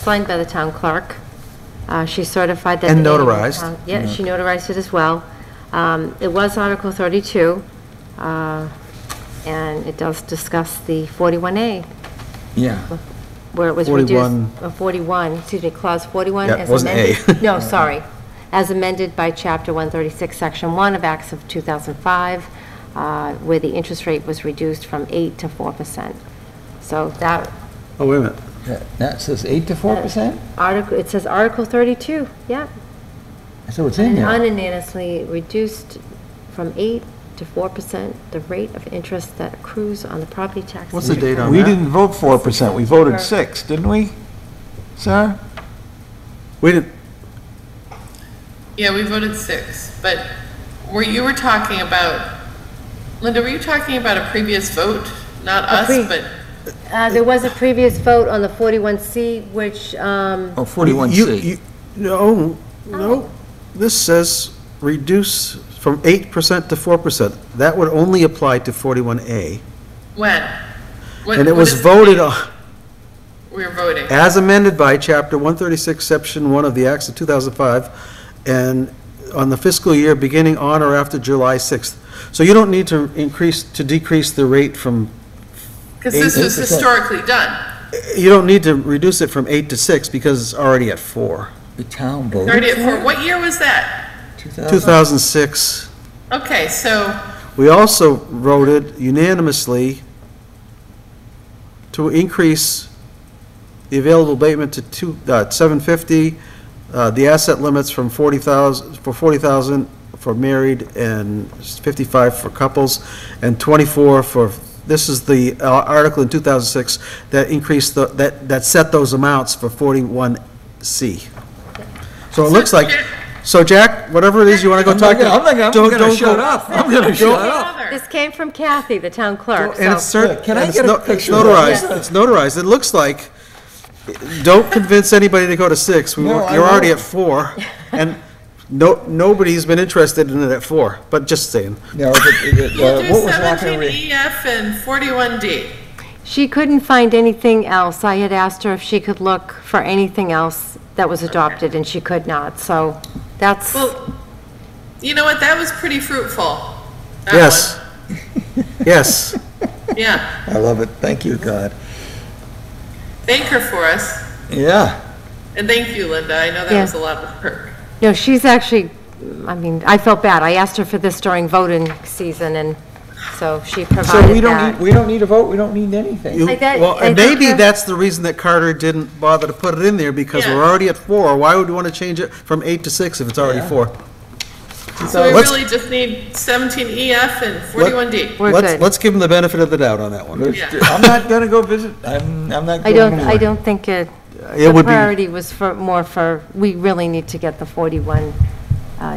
G: signed by the town clerk. She certified that.
F: And
G: the name of the
F: notarized.
G: town- Yeah, she notarized it as well. It was Article 32, and it does discuss the 41A,
H: Yeah.
G: where it was reduced.
F: 41.
G: 41, excuse me, Clause 41.
F: Yeah, it
G: as
F: wasn't A.
G: amended- No, sorry. As amended by Chapter 136, Section 1 of Acts of 2005, where the interest rate was reduced from 8 to 4%. So that
F: oh, wait a minute.
H: That says 8 to 4%?
G: article, it says Article 32, yeah.
H: So it's in
G: And
H: there.
G: unanimously reduced from 8 to 4% the rate of interest that accrues on the property tax.
F: What's the date on
H: We
F: that?
H: didn't vote 4%, we voted 6, didn't we, Sarah?
F: We didn't,
A: Yeah, we voted 6, but you were talking about, Linda, were you talking about a previous vote? Not us, but,
G: There was a previous vote on the 41C, which,
H: Oh, 41C.
F: no, this says reduce from 8% to 4%. That would only apply to 41A.
A: when?
F: And it was voted on,
A: We were voting.
F: as amended by Chapter 136, Section 1 of the Acts of 2005, and on the fiscal year beginning on or after July 6th. So you don't need to decrease the rate from,
A: Because this was
H: 8%.
A: historically done.
F: you don't need to reduce it from 8 to 6 because it's already at 4.
H: The town voted
A: Already at
H: for
A: 4,
H: it?
A: what year was that?
F: 2006.
A: Okay, so,
F: We also voted unanimously to increase the available abatement to 750, the asset limits from 40,000 for married and 55 for couples, and 24 for, this is the article in 2006 that increased, that set those amounts for 41C. So it looks like, so Jack, whatever it is you want to go talk.
H: I'm not
F: don't
H: gonna shut
F: go-
H: up, I'm gonna shut up.
G: this came from Kathy, the town clerk,
F: And it's
G: so.
F: cert,
H: Can I
F: and it's
H: get a
F: no- it's
H: picture of that?
F: notarized, it's notarized. It looks like, don't convince anybody to go to 6.
H: No, I
F: You're already
H: won't.
F: at 4, and nobody's been interested in it at 4, but just saying.
H: Now,
A: we'll do
H: what was Walker
A: 17EF and 41D.
G: She couldn't find anything else. I had asked her if she could look for anything else that was adopted, and she could not, so that's,
A: Well, you know what, that was pretty fruitful. that
F: Yes. Yes.
A: one. Yeah,
H: I love it, thank you, God.
A: thank her for us,
H: Yeah.
A: and thank you, Linda, I know that
G: Yeah.
A: was a lot of work.
G: no, she's actually, I mean, I felt bad. I asked her for this during voting season, and so she
H: So
G: provided
H: we
G: that.
H: don't need a vote, we don't need anything.
F: You-
G: Like that-
F: Well,
G: I
F: and
G: think
F: maybe
G: that-
F: that's the reason that Carter didn't bother to put it in there, because
A: Yeah.
F: we're already at 4. Why would we want to change it from 8 to 6 if it's already
H: Yeah.
F: 4?
A: So we
F: Let's-
A: really just need 17EF and 41D.
G: We're
F: Let's,
G: good.
F: let's give them the benefit of the doubt on that one.
A: Yeah.
H: I'm not gonna go visit, I'm not
G: I
H: going
G: don't, I
H: anywhere.
G: don't think
F: It
G: the
F: would be
G: priority was for, more for, we really need to get the 41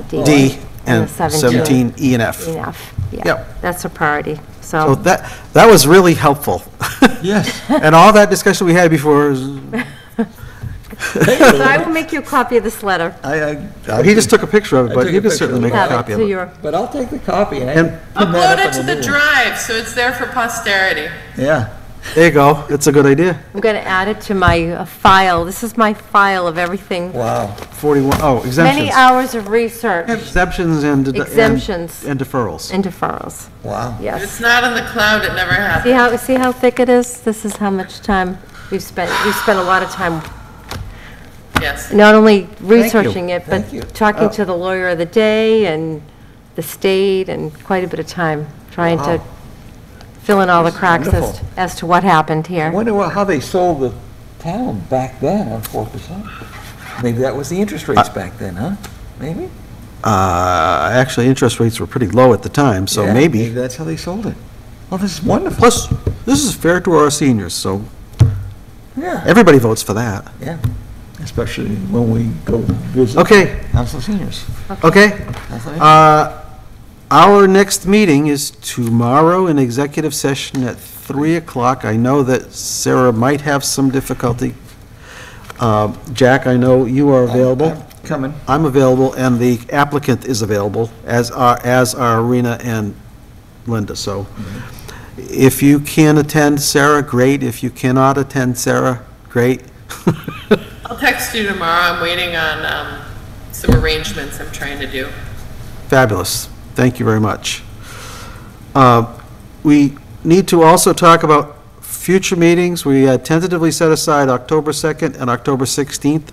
G: D.
F: D and
G: the
F: 17 E and F.
G: Enough, yeah.
F: Yep.
G: That's a priority,
F: So
G: so.
F: that was really helpful.
H: Yes.
F: And all that discussion we had before, is-
G: So I will make you a copy of this letter.
F: he just took a picture of it,
H: I
F: but
H: took
F: you
H: a
F: can
H: picture
F: certainly
H: of
F: make
H: it.
F: a
G: Have
F: copy
G: it
F: of
G: to
F: it.
G: your,
H: But I'll take the copy and I
F: And-
H: can pin that
A: Upload
H: up
A: it
H: on
A: to the
H: new one.
A: drive, so it's there for posterity.
H: Yeah.
F: There you go. It's a good idea.
G: I'm going to add it to my file. This is my file of everything.
H: Wow.
F: 41, oh, exemptions.
G: Many hours of research
F: Exemptions and.
G: Exemptions.
F: And deferrals.
G: and deferrals.
H: Wow.
A: If it's
G: Yes.
A: not in the cloud, it never happens.
G: See how thick it is? This is how much time we've spent. We've spent a lot of time
A: Yes.
G: not only researching it, but
H: Thank you.
G: talking to the lawyer of the day and the state, and quite a bit of time trying to
H: Wow.
G: fill in all the
H: This is
G: cracks
H: wonderful.
G: as to what happened
H: I
G: here.
H: wonder how they sold the town back then on 4%. Maybe that was the interest rates back then, huh? Maybe?
F: Actually, interest rates were pretty low at the time, so
H: Yeah,
F: maybe.
H: that's how they sold it. Well, this is wonderful.
F: Plus, this is fair to our seniors, so
H: Yeah,
F: everybody votes for that.
H: yeah. Especially when we go visit.
F: Okay.
H: Council of Seniors.
F: Okay?
H: Council of
F: Our next meeting is tomorrow in executive session at 3 o'clock. I know that Sarah might have some difficulty. Jack, I know you are available.
H: I'm coming.
F: I'm available, and the applicant is available, as are Rena and Linda. So if you can attend, Sarah, great. If you cannot attend, Sarah, great.
A: I'll text you tomorrow. I'm waiting on some arrangements I'm trying to do.
F: Fabulous. Thank you very much. We need to also talk about future meetings. We tentatively set aside October 2nd and October 16th,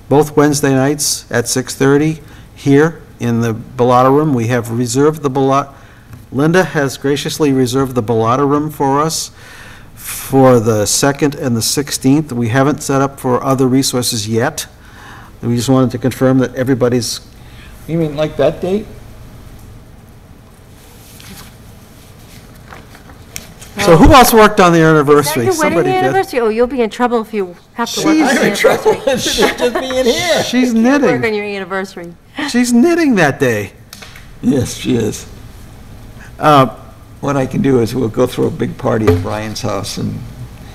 F: both Wednesday nights at 6:30 here in the Bellata Room. We have reserved the Linda has graciously reserved the Bellata Room for us for the 2nd and the 16th. We haven't set up for other resources yet. We just wanted to confirm that everybody's.
H: You mean like that date?
F: So who else worked on their
G: Is that
F: anniversary?
G: your wedding
F: Somebody did.
G: anniversary? Oh, you'll be in trouble if you have to work on
F: She's
G: your
F: in
G: anniversary.
H: Just being here.
F: She's
G: Work
F: knitting.
G: on your anniversary.
F: She's knitting that day.
H: Yes, she is.
F: Uh,
H: What I can do is we'll go throw a big party at Brian's house and,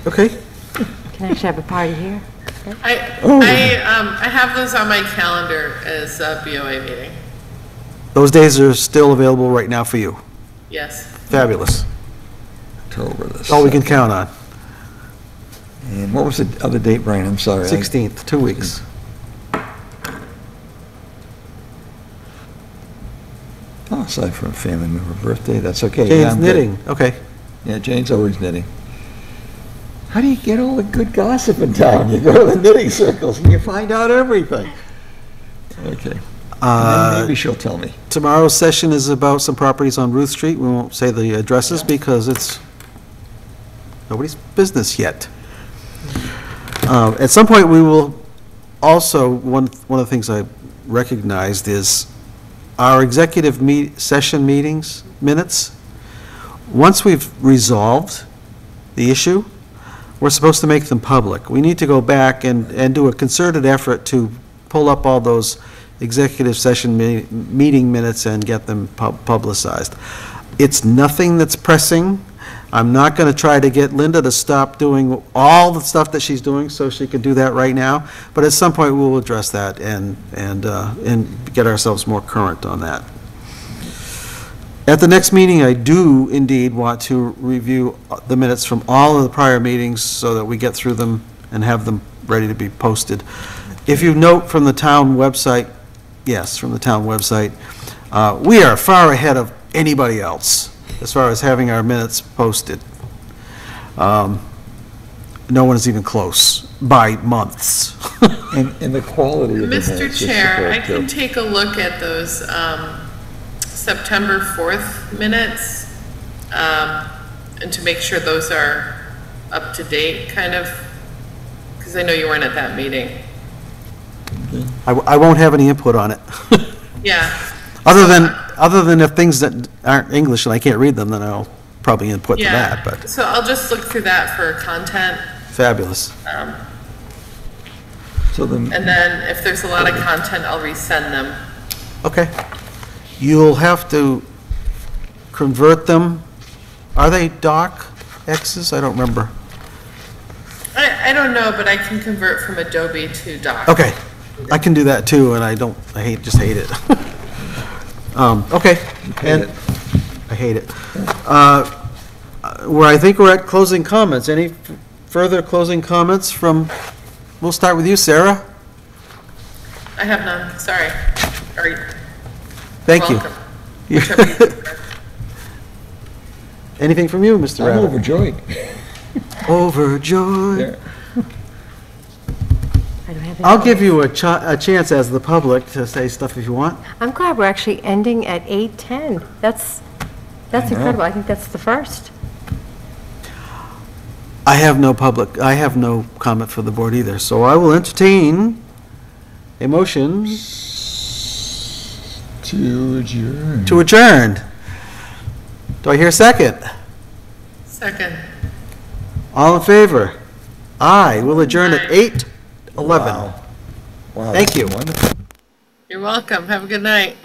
F: Okay.
G: Can actually have a party here.
A: I have those on my calendar as a BOA meeting.
F: Those days are still available right now for you.
A: Yes.
F: Fabulous.
H: October the
F: That's all we can
H: 2nd.
F: count on.
H: And what was the other date, Brian? I'm sorry.
F: 16th, 2 weeks.
H: Oh, aside from a family member birthday, that's okay. Yeah,
F: Jane's
H: I'm good.
F: knitting. Okay.
H: Yeah, Jane's always knitting. How do you get all the good gossip in town? You go to the knitting circles and you find out everything. Okay. And then maybe she'll tell me.
F: Tomorrow's session is about some properties on Ruth Street. We won't say the addresses because it's nobody's business yet. At some point, we will also, one of the things I recognized is our executive session meetings, minutes, once we've resolved the issue, we're supposed to make them public. We need to go back and do a concerted effort to pull up all those executive session meeting minutes and get them publicized. It's nothing that's pressing. I'm not going to try to get Linda to stop doing all the stuff that she's doing so she can do that right now, but at some point we'll address that and get ourselves more current on that. At the next meeting, I do indeed want to review the minutes from all of the prior meetings so that we get through them and have them ready to be posted. If you note from the town website, yes, from the town website, we are far ahead of anybody else as far as having our minutes posted. No one is even close by months.
H: And the quality of the minutes
A: Mr.
H: is
A: Chair, I
H: superb,
A: can
H: too.
A: take a look at those September 4th minutes and to make sure those are up to date, kind of, because I know you weren't at that meeting.
F: I won't have any input on it.
A: Yeah.
F: Other than if things that aren't English and I can't read them, then I'll probably input to
A: Yeah.
F: that, but
A: So I'll just look through that for content.
F: fabulous.
H: So the,
A: And then if there's a lot of content, I'll resend them.
F: Okay. You'll have to convert them. Are they doc X's? I don't remember.
A: I don't know, but I can convert from Adobe to Doc.
F: Okay. I can do that too, and I just hate it. Okay.
H: hate
F: And
H: it.
F: I hate it. where I think we're at closing comments. Any further closing comments from, we'll start with you, Sarah.
A: I have none, sorry.
F: Thank you.
A: Welcome. Whichever you prefer.
F: Anything from you, Mr.
H: I'm
F: Rabbit?
H: overjoyed.
F: Overjoyed.
H: There.
G: I don't have any
F: I'll give
G: comments.
F: you a chance as the public to say stuff if you want.
G: I'm glad we're actually ending at 8:10. That's incredible. I think that's the first.
F: I have no comment for the board either, so I will entertain a motion
H: To adjourn.
F: to adjourn. Do I hear a second?
A: Second.
F: All in favor? Aye, we'll adjourn at 8:11.
H: Wow. Wow,
F: Thank
H: that's
F: you.
H: wonderful.
A: You're welcome. Have a good night.